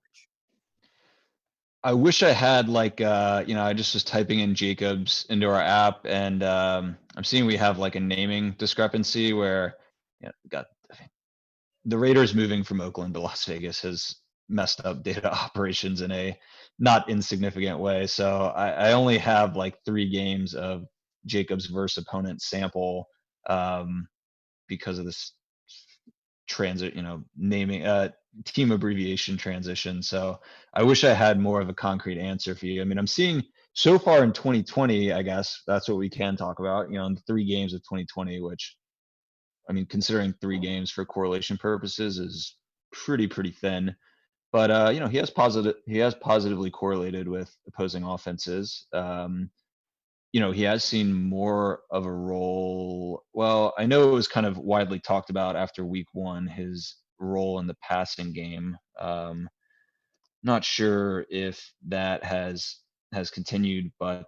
[SPEAKER 2] I wish I had I just was typing in Jacobs into our app and I'm seeing we have like a naming discrepancy where the Raiders moving from Oakland to Las Vegas has messed up data operations in a not insignificant way. So I only have like 3 games of Jacobs versus opponent sample because of this naming team abbreviation transition. So I wish I had more of a concrete answer for you. I mean, I'm seeing so far in 2020, I guess that's what we can talk about, in the 3 games of 2020, which, I mean, considering 3 games for correlation purposes is pretty thin. But he has positively correlated with opposing offenses. He has seen more of a role. Well, I know it was kind of widely talked about after week 1, his role in the passing game. Not sure if that has continued, but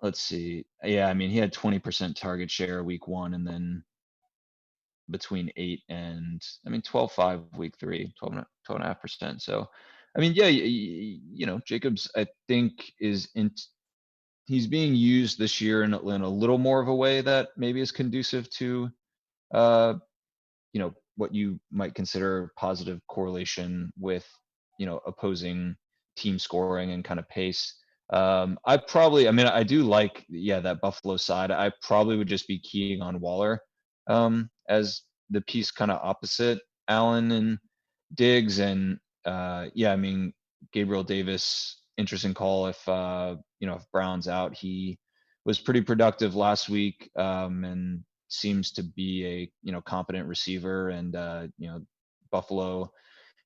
[SPEAKER 2] let's see. Yeah, I mean, he had 20% target share week 1, and then between 8 and 12.5 week 3, 12.5%. So, I mean, yeah, Jacobs, I think he's being used this year in a little more of a way that maybe is conducive to, what you might consider positive correlation with, opposing team scoring and kind of pace. I do like, that Buffalo side. I probably would just be keying on Waller as the piece kind of opposite Allen and Diggs. And Gabriel Davis, interesting call if Brown's out. He was pretty productive last week and seems to be a competent receiver. And Buffalo,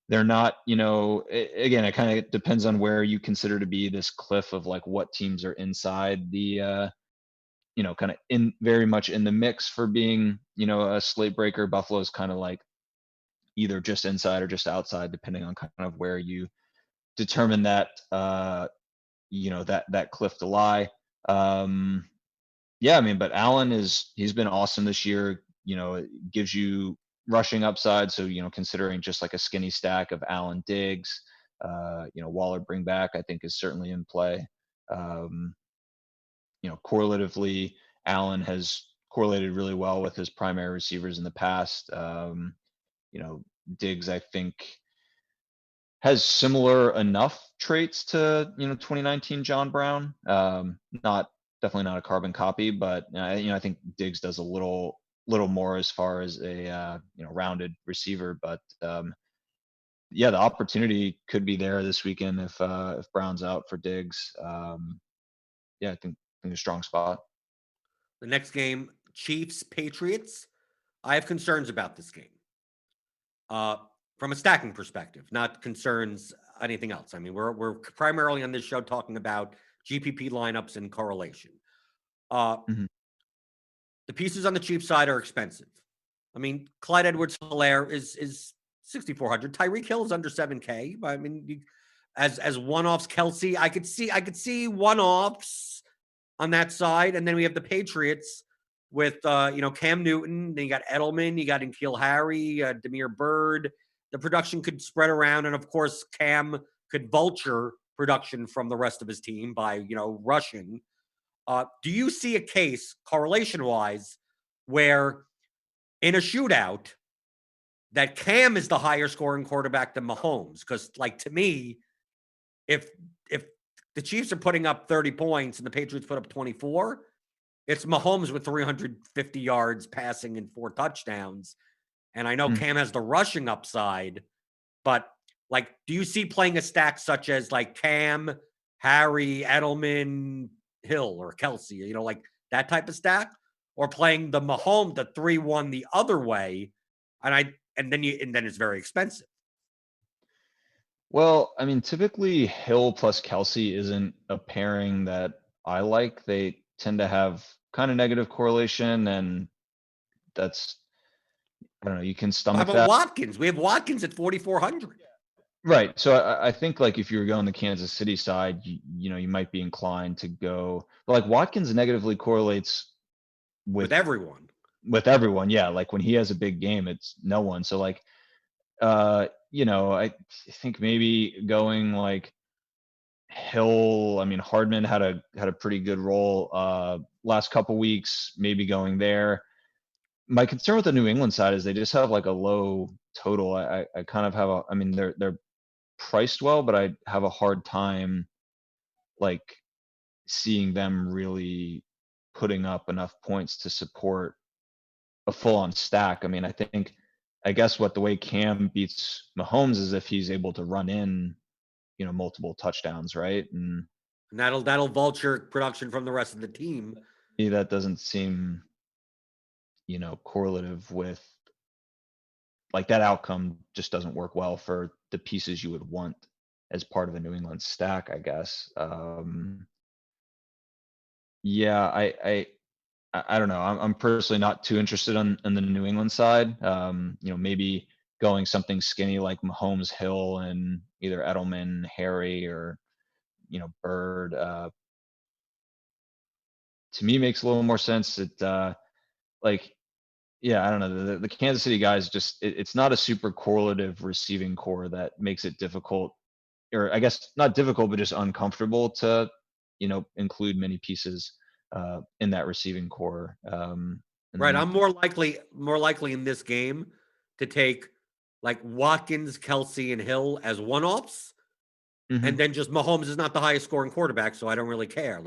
[SPEAKER 2] they're not, again, it kind of depends on where you consider to be this cliff of like what teams are inside the kind of very much in the mix for being, a slate breaker. Buffalo's kind of like either just inside or just outside, depending on kind of where you determine that, that cliff to lie. Yeah, I mean, but Allen he's been awesome this year. It gives you rushing upside. So, considering just like a skinny stack of Allen, Diggs, Waller bring back, I think is certainly in play. Correlatively, Allen has correlated really well with his primary receivers in the past. Diggs, I think, has similar enough traits to 2019 John Brown. Not definitely not a carbon copy, but I think Diggs does a little more as far as a rounded receiver. But yeah, the opportunity could be there this weekend if Brown's out for Diggs. Yeah, I think a strong spot.
[SPEAKER 1] The next game, Chiefs Patriots. I have concerns about this game. From a stacking perspective, not concerns anything else. I mean, we're primarily on this show talking about GPP lineups and correlation.
[SPEAKER 2] Mhm.
[SPEAKER 1] The pieces on the cheap side are expensive. I mean, Clyde Edwards-Helaire is 6,400. Tyreek Hill is under 7K. I mean, as one-offs, Kelsey, I could see one-offs on that side, and then we have the Patriots with Cam Newton. Then you got Edelman, you got N'Keal Harry, Damiere Byrd. The production could spread around, and of course, Cam could vulture production from the rest of his team by rushing. Do you see a case correlation-wise where in a shootout that Cam is the higher scoring quarterback than Mahomes? Because, to me, if the Chiefs are putting up 30 points and the Patriots put up 24, it's Mahomes with 350 yards passing and 4 touchdowns. And I know Cam has the rushing upside, but do you see playing a stack such as Cam, Harry, Edelman, Hill, or Kelsey, that type of stack, or playing the Mahomes, the 3-1 the other way, and then it's very expensive.
[SPEAKER 2] Well, I mean, typically Hill plus Kelsey isn't a pairing that I like. They tend to have kind of negative correlation, and that's, I don't know, you can
[SPEAKER 1] How
[SPEAKER 2] stomach
[SPEAKER 1] about
[SPEAKER 2] that.
[SPEAKER 1] Watkins? We have Watkins at 4,400.
[SPEAKER 2] Right. So I think if you were going the Kansas City side, you might be inclined to go, but Watkins negatively correlates
[SPEAKER 1] With
[SPEAKER 2] with
[SPEAKER 1] everyone.
[SPEAKER 2] everyone. Yeah. When he has a big game, it's no one. So I think maybe going Hill. I mean, Hardman had a pretty good role last couple weeks, maybe going there. My concern with the New England side is they just have a low total. I kind of have I mean, they're priced well, but I have a hard time seeing them really putting up enough points to support a full-on stack. I mean, I guess the way Cam beats Mahomes is if he's able to run in, multiple touchdowns, right? And
[SPEAKER 1] that'll vulture production from the rest of the team.
[SPEAKER 2] that doesn't seem, correlative with that outcome. Just doesn't work well for the pieces you would want as part of a New England stack, I guess. Yeah, I don't know. I'm personally not too interested in the New England side. Maybe going something skinny like Mahomes, Hill, and either Edelman, Harry, or Bird. To me, makes a little more sense. Yeah, I don't know. The Kansas City guys it's not a super correlative receiving core that makes it difficult, or I guess not difficult, but just uncomfortable to include many pieces in that receiving core.
[SPEAKER 1] Right. I'm more likely in this game to take Watkins, Kelsey, and Hill as one-offs. And then just Mahomes is not the highest scoring quarterback, so I don't really care.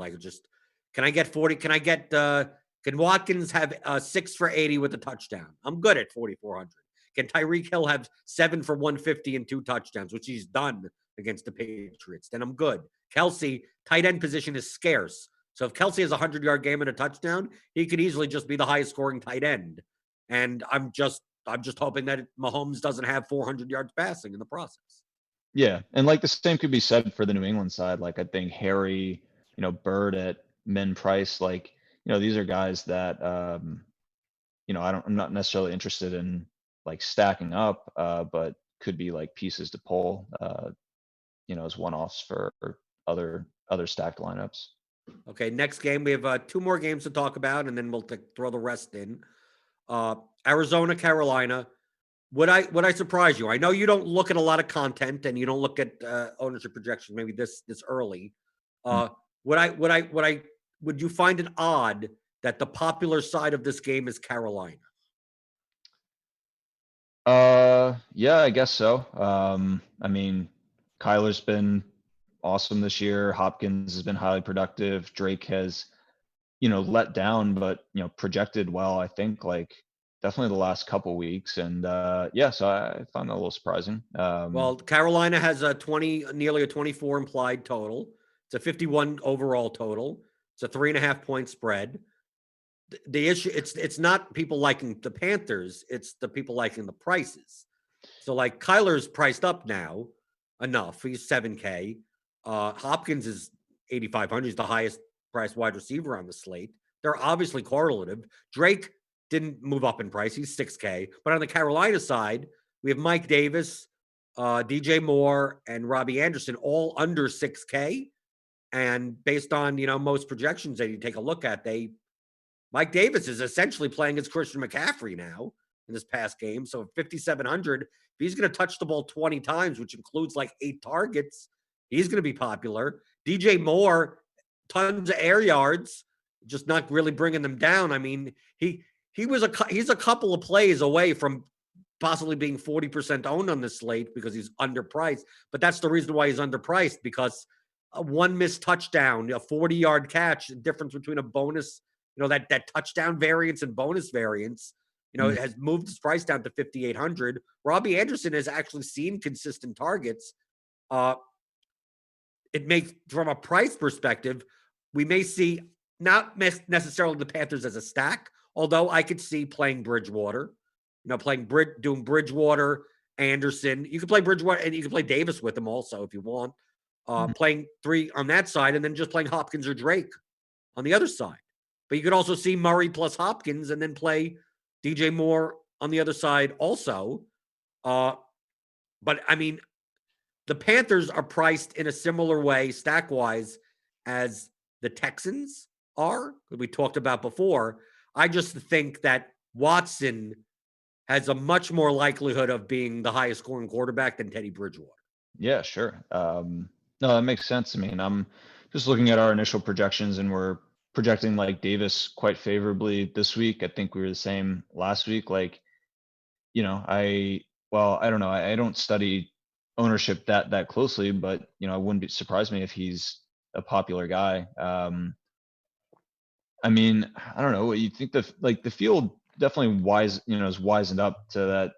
[SPEAKER 1] Can I get 40? Can Watkins have 6 for 80 with a touchdown? I'm good at 4,400. Can Tyreek Hill have 7 for 150 and 2 touchdowns, which he's done against the Patriots? Then I'm good. Kelsey, tight end position is scarce. So if Kelsey has a 100-yard game and a touchdown, he could easily just be the highest scoring tight end. And I'm just hoping that Mahomes doesn't have 400 yards passing in the process.
[SPEAKER 2] Yeah, and the same could be said for the New England side. I think Harry, Bird at min price, these are guys that, I'm not necessarily interested in like stacking up, but could be like pieces to pull, as one-offs for other stacked lineups.
[SPEAKER 1] Okay, next game we have 2 more games to talk about, and then we'll throw the rest in. Arizona, Carolina. Would I surprise you? I know you don't look at a lot of content and you don't look at ownership projections maybe this early.
[SPEAKER 2] Mm.
[SPEAKER 1] Would you find it odd that the popular side of this game is Carolina?
[SPEAKER 2] Yeah, I guess so. I mean, Kyler's been awesome this year. Hopkins has been highly productive. Drake has, let down, but projected well, I think, like definitely the last couple weeks. And yeah, so I found that a little surprising.
[SPEAKER 1] Well, Carolina has nearly a 24 implied total. It's a 51 overall total. It's a 3.5 point spread. The issue, it's not people liking the Panthers, it's the people liking the prices. So like Kyler's priced up now enough. He's 7K. Hopkins is 8,500. He's the highest priced wide receiver on the slate. They're obviously correlative. Drake didn't move up in price. He's 6K. But on the Carolina side, we have Mike Davis, DJ Moore, and Robbie Anderson all under 6K. And based on, most projections that you take a look at, Mike Davis is essentially playing as Christian McCaffrey now in this past game. So at 5,700, if he's going to touch the ball 20 times, which includes like 8 targets, he's going to be popular. DJ Moore, tons of air yards, just not really bringing them down. I mean, he's a couple of plays away from possibly being 40% owned on this slate because he's underpriced. But that's the reason why he's underpriced, because one missed touchdown, a 40-yard catch, the difference between a bonus, that touchdown variance and bonus variance, it has moved his price down to 5,800. Robbie Anderson has actually seen consistent targets. It makes, from a price perspective, we may see not necessarily the Panthers as a stack, although I could see playing Bridgewater, doing Bridgewater, Anderson. You could play Bridgewater and you can play Davis with him also if you want. Playing 3 on that side and then just playing Hopkins or Drake on the other side. But you could also see Murray plus Hopkins and then play DJ Moore on the other side also. But I mean, the Panthers are priced in a similar way, stack-wise, as the Texans are, that we talked about before. I just think that Watson has a much more likelihood of being the highest scoring quarterback than Teddy Bridgewater.
[SPEAKER 2] Yeah, sure. No, that makes sense. I mean, I'm just looking at our initial projections and we're projecting like Davis quite favorably this week. I think we were the same last week. Like, I don't know. I don't study ownership that closely, but it wouldn't surprise me if he's a popular guy. I mean, I don't know what you think. The field definitely is wisened up to that.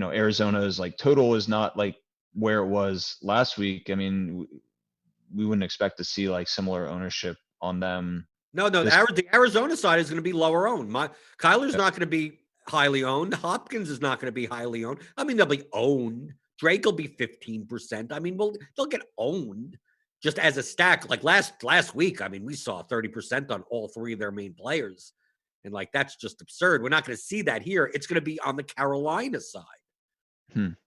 [SPEAKER 2] Arizona's like total is not like where it was last week. I mean, we wouldn't expect to see like similar ownership on them.
[SPEAKER 1] No, the Arizona side is going to be lower owned. Kyler's not going to be highly owned. Hopkins is not going to be highly owned. I mean, they'll be owned. Drake will be 15%. I mean, they'll get owned just as a stack. Like last week, I mean, we saw 30% on all 3 of their main players. And like, that's just absurd. We're not going to see that here. It's going to be on the Carolina side.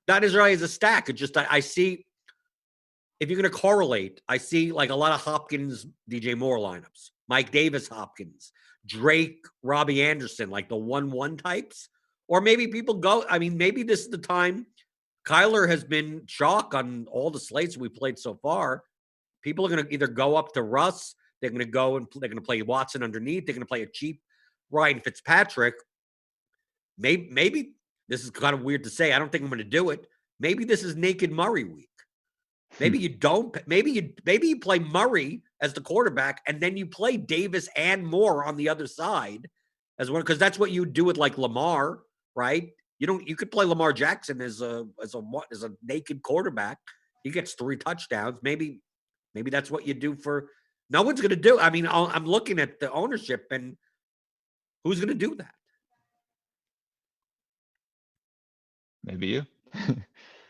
[SPEAKER 1] Not as right as a stack. It just, I see, if you're going to correlate, I see like a lot of Hopkins, DJ Moore lineups, Mike Davis, Hopkins, Drake, Robbie Anderson, like the 1-1 types. Or maybe people go, I mean, maybe this is the time. Kyler has been chalk on all the slates we played so far. People are going to either go up to Russ, they're going to go and they're going to play Watson underneath, they're going to play a cheap Ryan Fitzpatrick. Maybe this is kind of weird to say. I don't think I'm going to do it. Maybe this is naked Murray week. Maybe you don't. Maybe you play Murray as the quarterback, and then you play Davis and Moore on the other side as well, because that's what you do with like Lamar, right? You could play Lamar Jackson as a naked quarterback. He gets 3 touchdowns. Maybe that's what you do for. No one's going to do. I mean, I'm looking at the ownership, and who's going to do that?
[SPEAKER 2] Maybe you.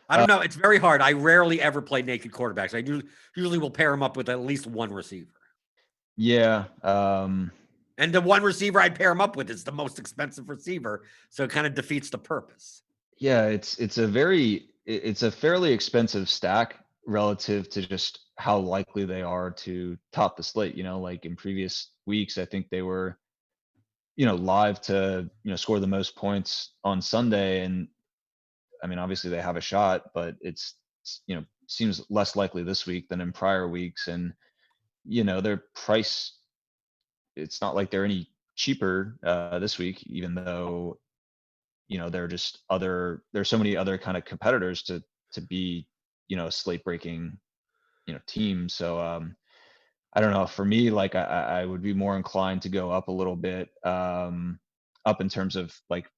[SPEAKER 1] I don't know. It's very hard. I rarely ever play naked quarterbacks. I usually will pair them up with at least one receiver.
[SPEAKER 2] Yeah.
[SPEAKER 1] And the one receiver I'd pair him up with is the most expensive receiver, so it kind of defeats the purpose.
[SPEAKER 2] Yeah, it's a fairly expensive stack relative to just how likely they are to top the slate. Like in previous weeks, I think they were, live to, score the most points on Sunday. And I mean, obviously they have a shot, but seems less likely this week than in prior weeks. And, their price, it's not like they're any cheaper this week, even though, there's so many other kind of competitors to be, a slate breaking, team. So, I don't know. For me, like I would be more inclined to go up a little bit, up in terms of like,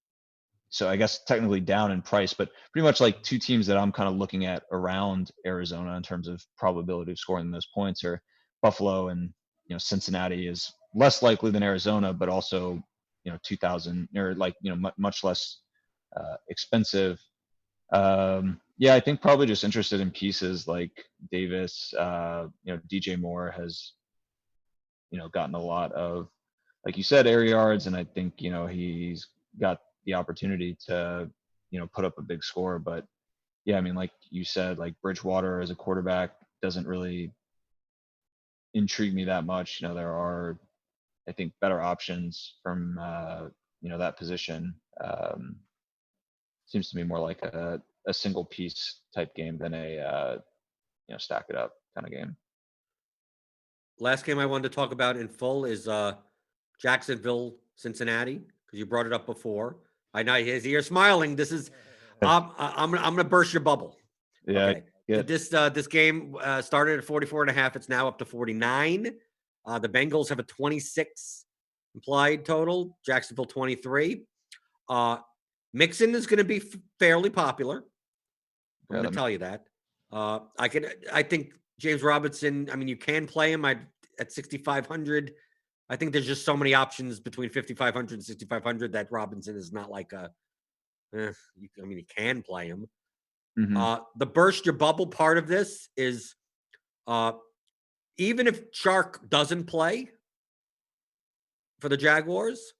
[SPEAKER 2] so I guess technically down in price, but pretty much like two teams that I'm kind of looking at around Arizona in terms of probability of scoring those points are Buffalo, and Cincinnati is less likely than Arizona, but also 2,000 or like much less expensive. Yeah, I think probably just interested in pieces like Davis. DJ Moore has gotten a lot of, like you said, air yards, and I think he's got the opportunity to put up a big score. But yeah, I mean, like you said, like Bridgewater as a quarterback doesn't really intrigue me that much. There are, I think, better options from that position. Seems to me more like a single piece type game than a stack it up kind of game.
[SPEAKER 1] Last game I wanted to talk about in full is Jacksonville, Cincinnati, because you brought it up before. I know you're smiling. This is I'm gonna burst your bubble.
[SPEAKER 2] Yeah.
[SPEAKER 1] Okay.
[SPEAKER 2] Yeah.
[SPEAKER 1] This game started at 44.5. It's now up to 49. The Bengals have a 26 implied total. Jacksonville 23. Mixon is going to be fairly popular. I'm going to tell you that. I think James Robinson, I mean, you can play him at 6,500. I think there's just so many options between 5,500 and 6,500 that Robinson is not like I mean, you can play him.
[SPEAKER 2] Mm-hmm.
[SPEAKER 1] The burst your bubble part of this is even if Chark doesn't play for the Jaguars,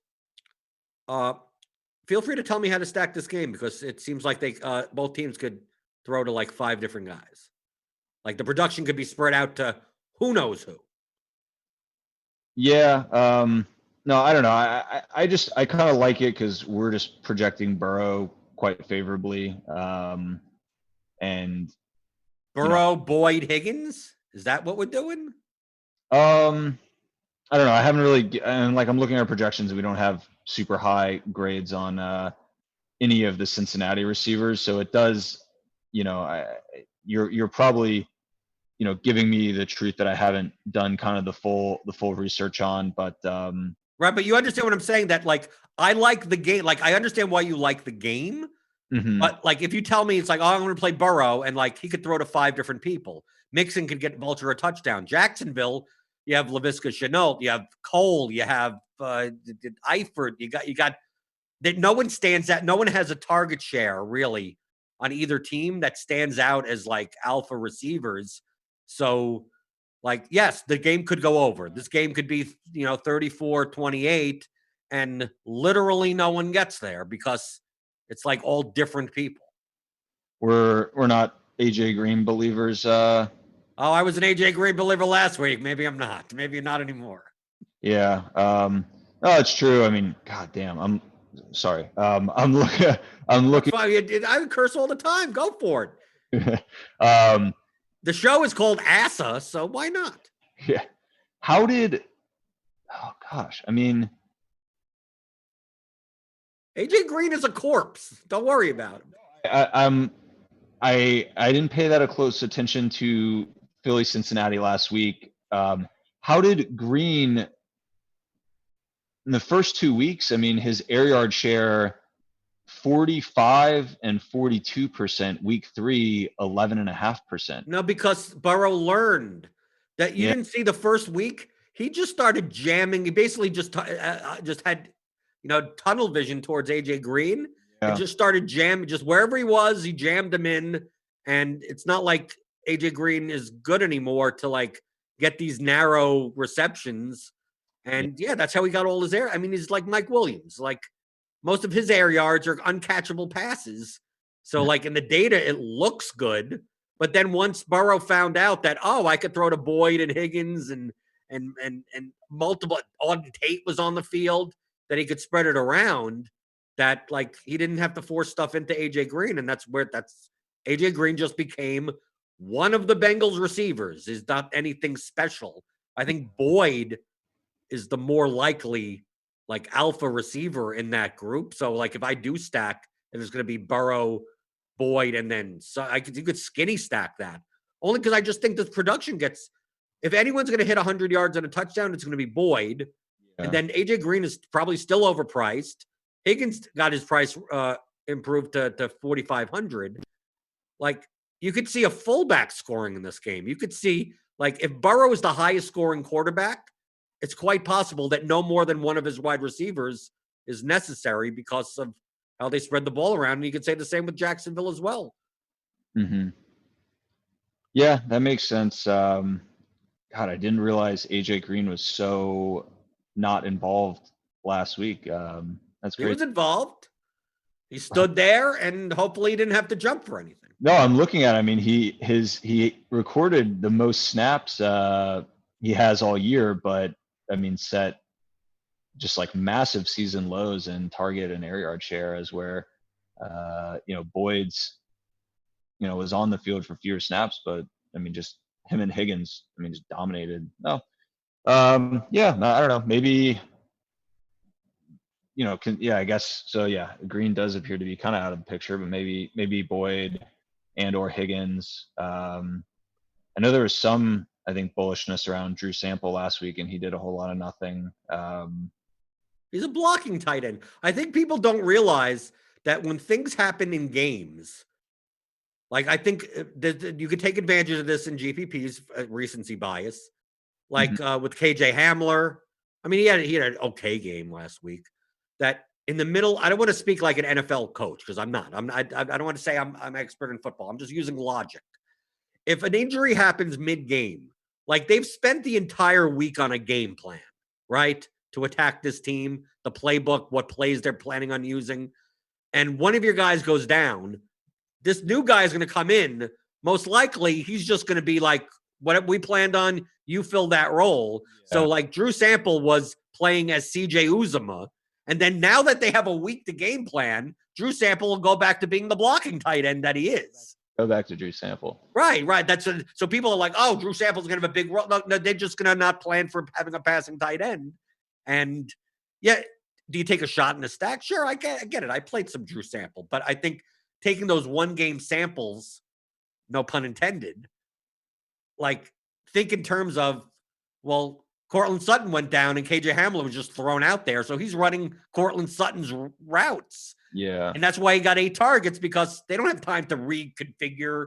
[SPEAKER 1] feel free to tell me how to stack this game, because it seems like they both teams could throw to like 5 different guys. Like the production could be spread out to who knows who.
[SPEAKER 2] Yeah. No, I don't know. I kind of like it because we're just projecting Burrow quite favorably. And
[SPEAKER 1] Burrow, Boyd, Higgins. Is that what we're doing?
[SPEAKER 2] I don't know. I haven't really, and like I'm looking at our projections, we don't have super high grades on any of the Cincinnati receivers. So it does, you're probably, giving me the truth that I haven't done kind of the full research on, but
[SPEAKER 1] right. But you understand what I'm saying? That like I like the game. Like I understand why you like the game.
[SPEAKER 2] mm-hmm.
[SPEAKER 1] But like if you tell me it's like, oh, I'm going to play Burrow, and like he could throw to 5 different people. Mixon could get Vulture a touchdown. Jacksonville, you have LaVisca Chenault, you have Cole, you have Eifert, you got that. No one stands out. No one has a target share really on either team that stands out as like alpha receivers. So like, yes, the game could go over. This game could be, 34-28, and literally no one gets there because it's like all different people.
[SPEAKER 2] We're not AJ Green believers.
[SPEAKER 1] Oh, I was an AJ Green believer last week. Maybe I'm not. Maybe not anymore.
[SPEAKER 2] Yeah. No, it's true. I mean, God damn. I'm sorry. I'm looking.
[SPEAKER 1] I curse all the time. Go for it. The show is called Assa, so why not?
[SPEAKER 2] Yeah. How did? Oh gosh. I mean,
[SPEAKER 1] AJ Green is a corpse. Don't worry about him.
[SPEAKER 2] I didn't pay that a close attention to Philly Cincinnati last week. How did Green in the first 2 weeks? I mean, his air yard share 45 and 42%. Week 3, 11.5%.
[SPEAKER 1] No, because Burrow learned that you didn't see the first week. He just started jamming. He basically just had tunnel vision towards AJ Green. And just started jamming, just wherever he was, he jammed him in. And it's not like AJ Green is good anymore to like get these narrow receptions. And yeah, that's how he got all his air. I mean, he's like Mike Williams. Like most of his air yards are uncatchable passes. So like in the data, it looks good. But then once Burrow found out that, I could throw to Boyd and Higgins and multiple, Auden Tate was on the field, that he could spread it around, that like he didn't have to force stuff into AJ Green. And that's AJ Green just became one of the Bengals receivers. Is not anything special. I think Boyd is the more likely like alpha receiver in that group. So like if I do stack, and it's going to be Burrow, Boyd, and then you could skinny stack that, only because I just think this production gets, if anyone's going to hit 100 yards and a touchdown, it's going to be Boyd. Yeah. And then AJ Green is probably still overpriced. Higgins got his price improved to 4,500. Like you could see a fullback scoring in this game. You could see like if Burrow is the highest scoring quarterback, it's quite possible that no more than one of his wide receivers is necessary because of how they spread the ball around. And you could say the same with Jacksonville as well.
[SPEAKER 2] Mm-hmm. Yeah, that makes sense. God, I didn't realize AJ Green was so not involved last week. That's great.
[SPEAKER 1] He was involved. He stood there and hopefully he didn't have to jump for anything.
[SPEAKER 2] No, I'm looking at it. I mean, he recorded the most snaps he has all year, but I mean, set just like massive season lows in target and air yard share, as where Boyd's was on the field for fewer snaps, but I mean, just him and Higgins, I mean, just dominated. No, yeah, I don't know, maybe I guess so. Yeah, Green does appear to be kind of out of the picture, but maybe Boyd and or Higgins. I know there was some, I think, bullishness around Drew Sample last week, and he did a whole lot of nothing.
[SPEAKER 1] He's a blocking tight end. I think people don't realize that when things happen in games, like I think you could take advantage of this in GPP's recency bias, like with KJ Hamler. I mean, he had an okay game last week. That in the middle, I don't want to speak like an NFL coach because I'm not. I don't want to say I'm expert in football. I'm just using logic. If an injury happens mid-game, like they've spent the entire week on a game plan, right, to attack this team, the playbook, what plays they're planning on using, and one of your guys goes down, this new guy is going to come in. Most likely, he's just going to be like, what we planned on, you fill that role. Yeah. So like Drew Sample was playing as CJ Uzomah. And then now that they have a week to game plan, Drew Sample will go back to being the blocking tight end that he is.
[SPEAKER 2] Go back to Drew Sample.
[SPEAKER 1] Right. So people are like, oh, Drew Sample's going to have a big role. No, they're just going to not plan for having a passing tight end. And yeah, do you take a shot in the stack? Sure, I get it. I played some Drew Sample, but I think taking those one-game samples, no pun intended, like think in terms of, well, Cortland Sutton went down and KJ Hamler was just thrown out there. So he's running Cortland Sutton's routes.
[SPEAKER 2] Yeah.
[SPEAKER 1] And that's why he got 8 targets, because they don't have time to reconfigure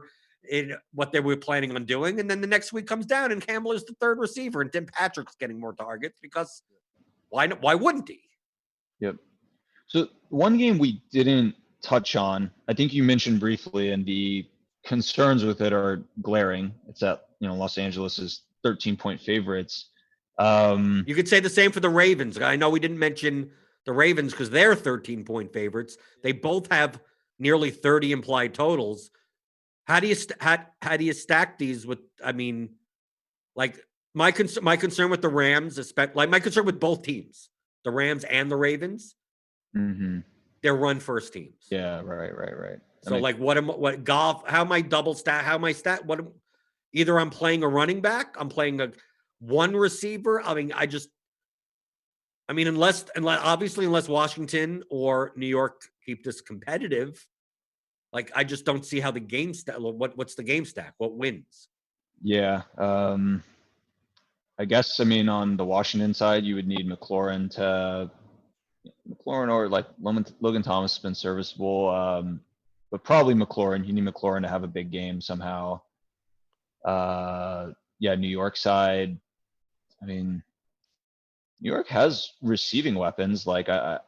[SPEAKER 1] in what they were planning on doing. And then the next week comes down and Hamler's the third receiver and Tim Patrick's getting more targets because why wouldn't he?
[SPEAKER 2] Yep. So one game we didn't touch on, I think you mentioned briefly, and the concerns with it are glaring. It's that, Los Angeles is 13-point favorites.
[SPEAKER 1] You could say the same for the Ravens. I know we didn't mention the Ravens because they're 13-point favorites. They both have nearly 30 implied totals. How do you stack these with? I mean, like my concern with the Rams, like my concern with both teams, the Rams and the Ravens, they're run first teams.
[SPEAKER 2] Yeah, right.
[SPEAKER 1] So what golf? How am I double stack? How am I stack? Either I'm playing a running back, I'm playing a one receiver. I mean, unless Washington or New York keep this competitive, like I just don't see how the game stack. What's the game stack? What wins?
[SPEAKER 2] Yeah, I guess. On the Washington side, you would need McLaurin or like Logan Thomas has been serviceable, but probably McLaurin. You need McLaurin to have a big game somehow. New York side. New York has receiving weapons. Like I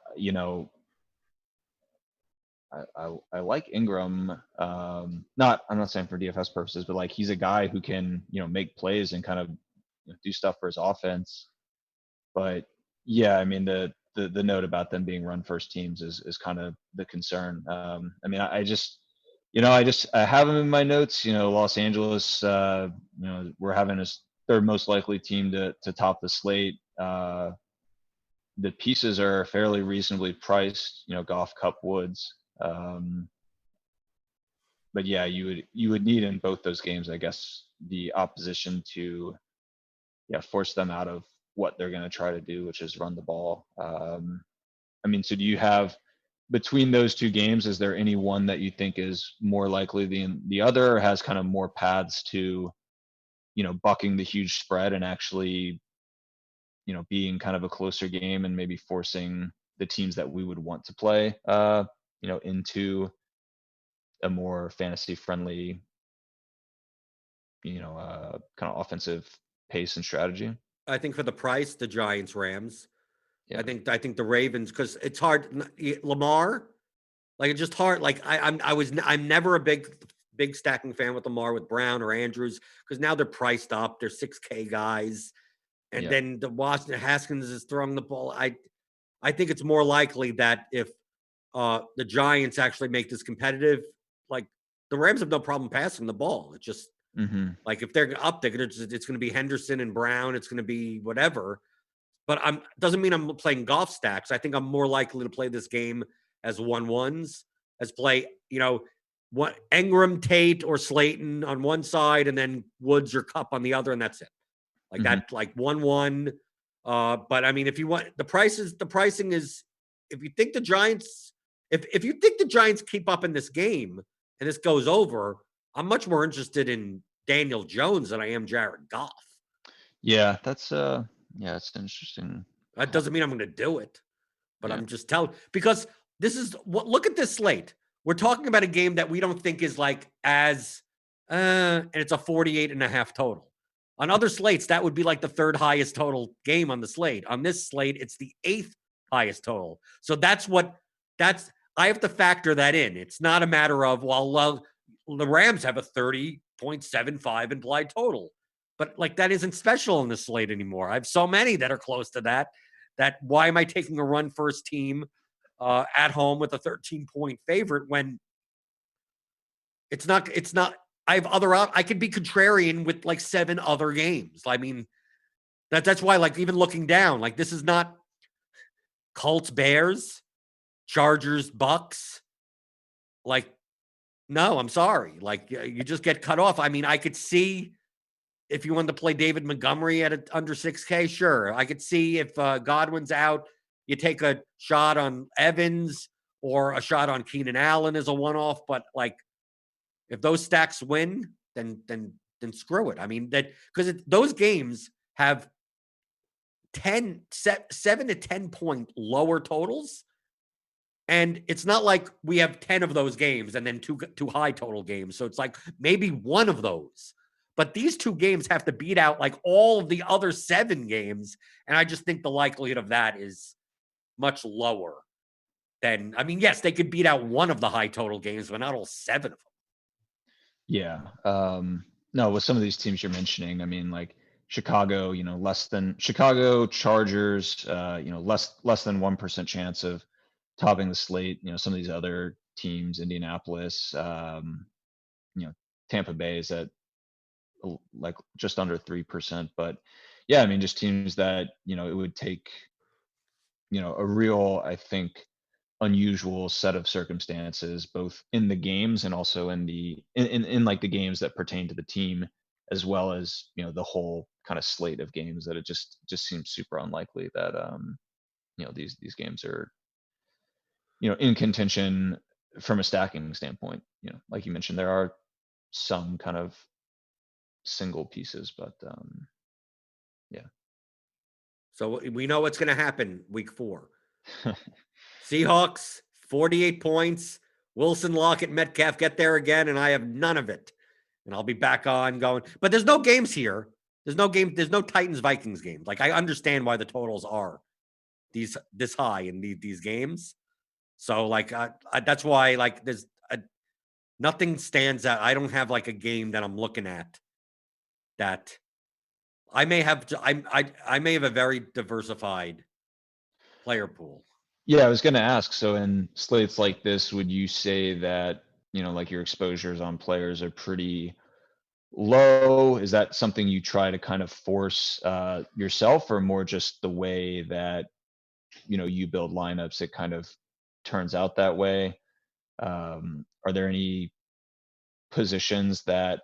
[SPEAKER 2] like Ingram. I'm not saying for DFS purposes, but like he's a guy who can make plays and kind of do stuff for his offense. But Yeah, I mean the note about them being run first teams is kind of the concern. I mean, I just I have them in my notes. Los Angeles. We're having a third most likely team to top the slate. The pieces are fairly reasonably priced. Goff, Cup, Woods. But yeah, you would need in both those games, I guess, the opposition to force them out of what they're going to try to do, which is run the ball. I mean, so do you have between those two games, is there any one that you think is more likely than the other, or has kind of more paths to, bucking the huge spread and actually, being kind of a closer game and maybe forcing the teams that we would want to play, into a more fantasy friendly, kind of offensive pace and strategy?
[SPEAKER 1] I think for the price, the Giants, Rams.
[SPEAKER 2] Yeah.
[SPEAKER 1] I think the Ravens, because it's hard. Lamar, like it's just hard. Like I'm never a big stacking fan with Lamar with Brown or Andrews because now they're priced up. They're 6K guys, and
[SPEAKER 2] Yeah.
[SPEAKER 1] then the Washington Haskins is throwing the ball. I think it's more likely that if the Giants actually make this competitive, like the Rams have no problem passing the ball. It's just
[SPEAKER 2] Mm-hmm.
[SPEAKER 1] like if they're up, it's going to be Henderson and Brown. It's going to be whatever. But doesn't mean I'm playing golf stacks. I think I'm more likely to play this game as 1-1s, as play, what Ingram, Tate, or Slayton on one side, and then Woods or Cup on the other, and that's it. Like
[SPEAKER 2] Mm-hmm.
[SPEAKER 1] that, like 1-1. But I mean, if you want the pricing is if you think the Giants, if you think the Giants keep up in this game and this goes over, I'm much more interested in Daniel Jones than I am Jared Goff.
[SPEAKER 2] Yeah, that's interesting.
[SPEAKER 1] That doesn't mean I'm going to do it, but
[SPEAKER 2] Yeah.
[SPEAKER 1] I'm just telling because this is what. Look at this slate. We're talking about a game that we don't think is like and it's a 48.5 total. On other slates, that would be like the third highest total game on the slate. On this slate, it's the 8th highest total. So I have to factor that in. It's not a matter of, the Rams have a 30.75 implied total. But like that isn't special in the slate anymore. I have so many that are close to that. Why am I taking a run first team at home with a 13-point favorite when it's not? I have I could be contrarian with like 7 other games. I mean, that's why, like, even looking down, like this is not Colts, Bears, Chargers, Bucks. Like, no, I'm sorry. Like, you just get cut off. I mean, I could see if you wanted to play David Montgomery at under 6K, sure. I could see if Godwin's out, you take a shot on Evans or a shot on Keenan Allen as a one-off. But like, if those stacks win, then screw it. I mean, because those games have 7 to 10 point lower totals. And it's not like we have 10 of those games and then two high total games. So it's like maybe one of those. But these 2 games have to beat out like all of the other 7 games. And I just think the likelihood of that is much lower than, I mean, yes, they could beat out one of the high total games, but not all 7 of them.
[SPEAKER 2] Yeah. No, with some of these teams you're mentioning, I mean, like Chicago, Chicago Chargers, less than 1% chance of topping the slate. Some of these other teams, Indianapolis, Tampa Bay is at like just under 3%. But yeah, I mean, just teams that, it would take, a real, I think, unusual set of circumstances, both in the games and also in like the games that pertain to the team, as well as, the whole kind of slate of games, that it just seems super unlikely that, these games are, in contention from a stacking standpoint. Like you mentioned, there are some kind of single pieces, but yeah.
[SPEAKER 1] So we know what's going to happen week 4. Seahawks, 48 points. Wilson, Lockett, Metcalf get there again, and I have none of it. And I'll be back on going. But there's no games here. There's no Titans-Vikings game. Like, I understand why the totals are this high in these games. So, like, that's why, like, there's nothing stands out. I don't have, like, a game that I'm looking at that I may have. I may have a very diversified player pool.
[SPEAKER 2] Yeah, I was going to ask. So in slates like this, would you say that, like your exposures on players are pretty low? Is that something you try to kind of force yourself, or more just the way that, you build lineups, it kind of turns out that way? Are there any positions that,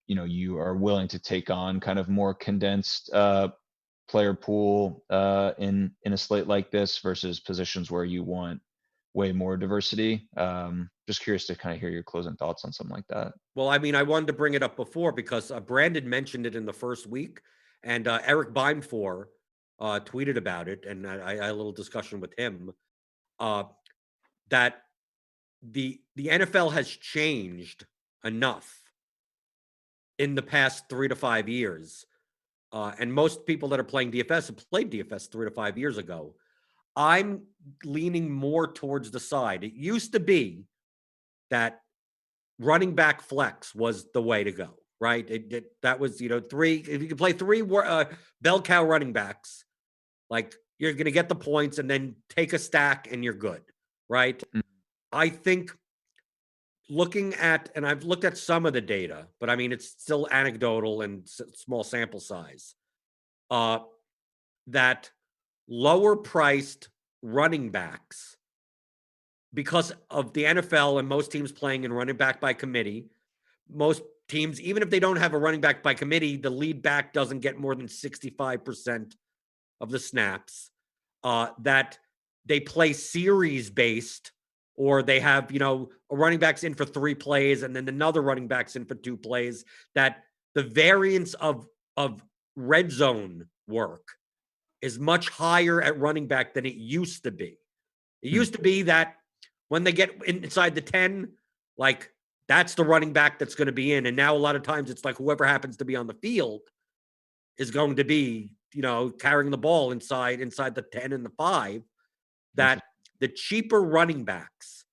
[SPEAKER 2] you are willing to take on kind of more condensed player pool in a slate like this versus positions where you want way more diversity? Just curious to kind of hear your closing thoughts on something like that.
[SPEAKER 1] Well, I mean, I wanted to bring it up before because Brandon mentioned it in the first week, and Eric Beimfor tweeted about it, and I had a little discussion with him that the NFL has changed enough in the past 3 to 5 years, and most people that are playing DFS have played DFS 3 to 5 years ago. I'm leaning more towards the side. It used to be that running back flex was the way to go, right? That was, three. If you could play three bell cow running backs, like you're going to get the points and then take a stack and you're good, right?
[SPEAKER 2] Mm.
[SPEAKER 1] I think looking at, and I've looked at some of the data, but I mean, it's still anecdotal and small sample size, that lower priced running backs, because of the NFL and most teams playing in running back by committee, most teams, even if they don't have a running back by committee, the lead back doesn't get more than 65% of the snaps, that they play series based, or they have, a running back's in for 3 plays and then another running back's in for 2 plays, that the variance of red zone work is much higher at running back than it used to be. It used to be that when they get inside the 10, like that's the running back that's going to be in. And now a lot of times it's like whoever happens to be on the field is going to be, carrying the ball inside the 10 and the 5, that the cheaper running backs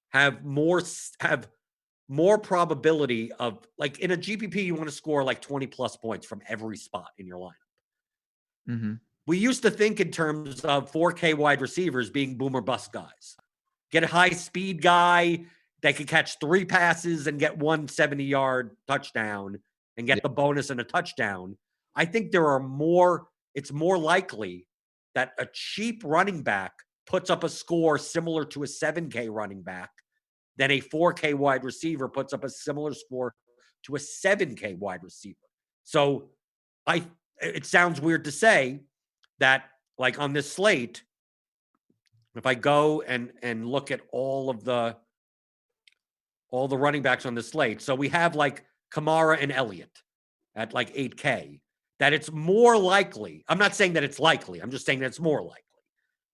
[SPEAKER 1] have more probability of, like in a GPP, you want to score like 20 plus points from every spot in your lineup.
[SPEAKER 2] Mm-hmm.
[SPEAKER 1] We used to think in terms of 4K wide receivers being boomer bust guys. Get a high speed guy that could catch 3 passes and get 1 70-yard touchdown and get the bonus and a touchdown. I think it's more likely that a cheap running back puts up a score similar to a 7K running back than a 4K wide receiver puts up a similar score to a 7K wide receiver. So it sounds weird to say that, like on this slate, if I go and look at all the running backs on the slate, so we have like Kamara and Elliott at like 8K, that it's more likely. I'm not saying that it's likely. I'm just saying that it's more likely.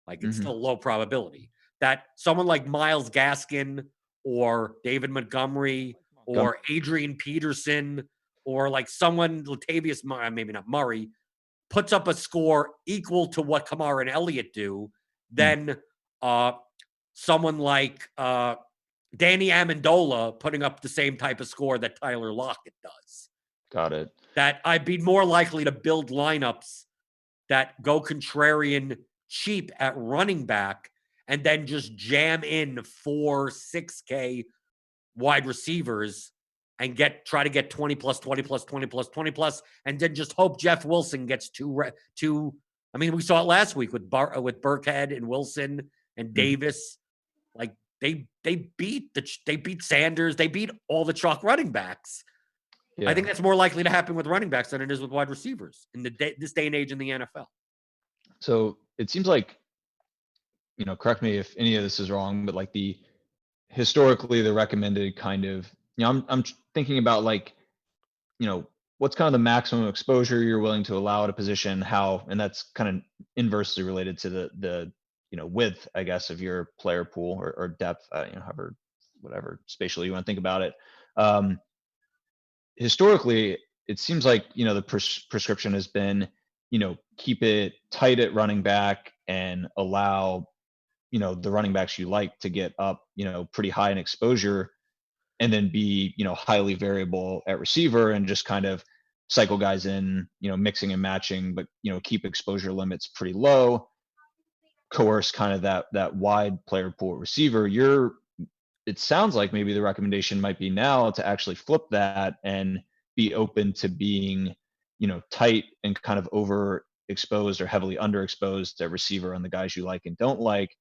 [SPEAKER 1] Like it's still low probability that someone like Myles Gaskin or David Montgomery or Adrian Peterson or like someone, Latavius, maybe not Murray, puts up a score equal to what Kamara and Elliott do, then someone like Danny Amendola putting up the same type of score that Tyler Lockett does.
[SPEAKER 2] Got it.
[SPEAKER 1] That I'd be more likely to build lineups that go contrarian cheap at running back and then just jam in 4 6K wide receivers and try to get 20 plus 20 plus 20 plus 20 plus, and then just hope Jeff Wilson gets two. I mean, we saw it last week with Burkhead and Wilson and Davis. Like they beat Sanders, they beat all the chalk running backs. Yeah. I think that's more likely to happen with running backs than it is with wide receivers in this day and age in the NFL.
[SPEAKER 2] So it seems like, correct me if any of this is wrong, but like historically the recommended kind of, I'm thinking about like, what's kind of the maximum exposure you're willing to allow at a position, and that's kind of inversely related to the width, I guess, of your player pool or depth, however, whatever spatially you want to think about it. Historically, it seems like, the prescription has been, keep it tight at running back and allow, the running backs you like to get up, pretty high in exposure, and then be, highly variable at receiver and just kind of cycle guys in, mixing and matching, but, keep exposure limits pretty low. coerce kind of that wide player pool receiver. It sounds like maybe the recommendation might be now to actually flip that and be open to being, tight and kind of overexposed or heavily underexposed at receiver on the guys you like and don't like,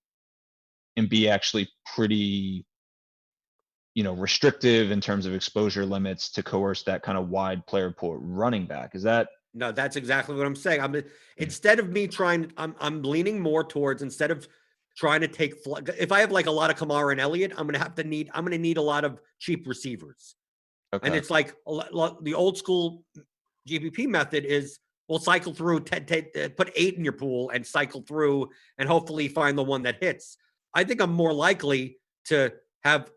[SPEAKER 2] and be actually pretty, restrictive in terms of exposure limits to coerce that kind of wide player pool running back. Is that?
[SPEAKER 1] No, that's exactly what I'm saying. Instead of me trying, I'm leaning more towards, instead of trying to take, if I have like a lot of Kamara and Elliott, I'm going to need a lot of cheap receivers.
[SPEAKER 2] Okay.
[SPEAKER 1] And it's like the old school GPP method is, we'll cycle through, put 8 in your pool and cycle through and hopefully find the one that hits. I think I'm more likely to have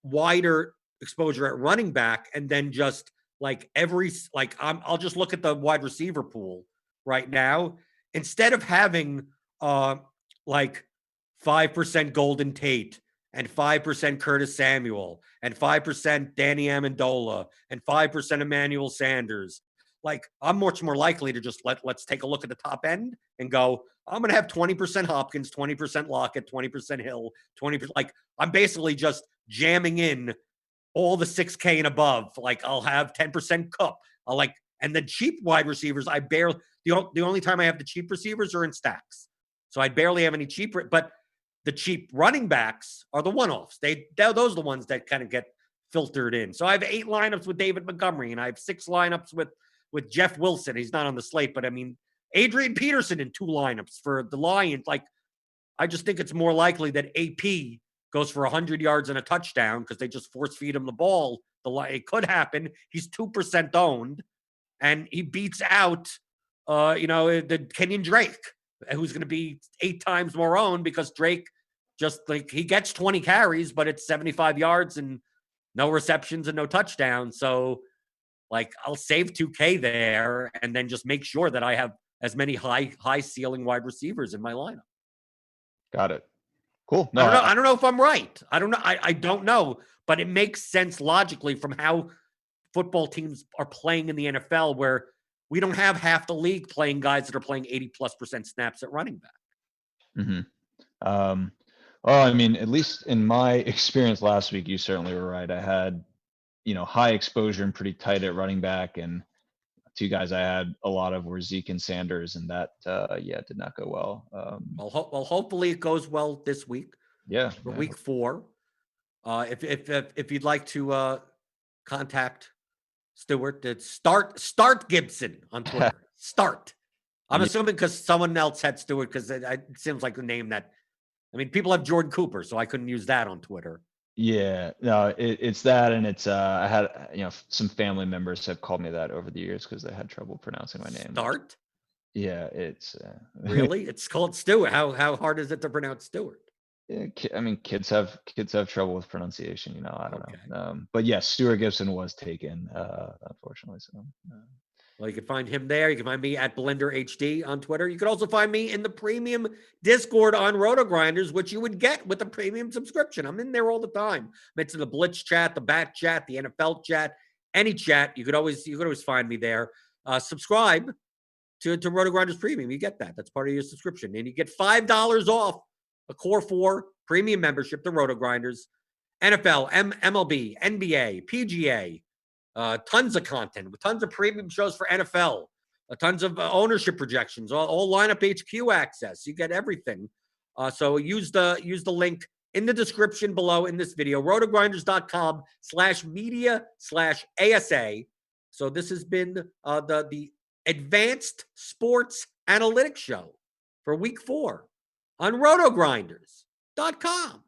[SPEAKER 1] wider exposure at running back, and then just I'll just look at the wide receiver pool right now, instead of having like 5% Golden Tate and 5% Curtis Samuel and 5% Danny Amendola and 5% Emmanuel Sanders. Like, I'm much more likely to just let's take a look at the top end and go, I'm going to have 20% Hopkins, 20% Lockett, 20% Hill, 20%. Like, I'm basically just jamming in all the 6K and above. Like, I'll have 10% Cup. And the cheap wide receivers, the only time I have the cheap receivers are in stacks. So I barely have any cheaper, but the cheap running backs are the one-offs. Those are the ones that kind of get filtered in. So I have 8 lineups with David Montgomery, and I have 6 lineups with Jeff Wilson. He's not on the slate, but I mean, Adrian Peterson in 2 lineups for the Lions. Like, I just think it's more likely that AP goes for 100 yards and a touchdown because they just force feed him the ball. It could happen. He's 2% owned, and he beats out, the Kenyon Drake, who's going to be 8 times more owned, because Drake he gets 20 carries, but it's 75 yards and no receptions and no touchdowns. So, I'll save 2K there and then just make sure that I have as many high ceiling wide receivers in my lineup.
[SPEAKER 2] Got it. Cool. No,
[SPEAKER 1] I don't know if I'm right. I don't know. I don't know, but it makes sense logically from how football teams are playing in the NFL, where we don't have half the league playing guys that are playing 80+% snaps at running back.
[SPEAKER 2] Mm-hmm. Well, I mean, at least in my experience last week, you certainly were right. I had, high exposure and pretty tight at running back, and 2 guys I had a lot of were Zeke and Sanders, and that, did not go well.
[SPEAKER 1] Well, hopefully it goes well this week. For week 4. If you'd like to contact Stewart, it's Start Gibson on Twitter. Start. I'm assuming because someone else had Stewart, because it seems like the name that, people have Jordan Cooper, so I couldn't use that on Twitter.
[SPEAKER 2] Yeah, no, it's that, and it's I had some family members have called me that over the years because they had trouble pronouncing my name.
[SPEAKER 1] Start.
[SPEAKER 2] Yeah, it's
[SPEAKER 1] really, it's called Stewart. How hard is it to pronounce Stewart?
[SPEAKER 2] Yeah, kids have trouble with pronunciation. I don't know. But yes, Stuart Gibson was taken, unfortunately. So.
[SPEAKER 1] Well, you can find him there. You can find me at Blender HD on Twitter. You can also find me in the premium Discord on RotoGrinders, which you would get with a premium subscription. I'm in there all the time. It's in the Blitz chat, the Bat chat, the NFL chat, any chat. You could always find me there. Subscribe to RotoGrinders Premium. You get that. That's part of your subscription. And you get $5 off a Core 4 premium membership to RotoGrinders. NFL, MLB, NBA, PGA, tons of content, tons of premium shows for NFL, tons of ownership projections, all lineup HQ access. You get everything. So use the link in the description below in this video, rotogrinders.com/media/ASA. So this has been the Advanced Sports Analytics Show for week 4 on rotogrinders.com.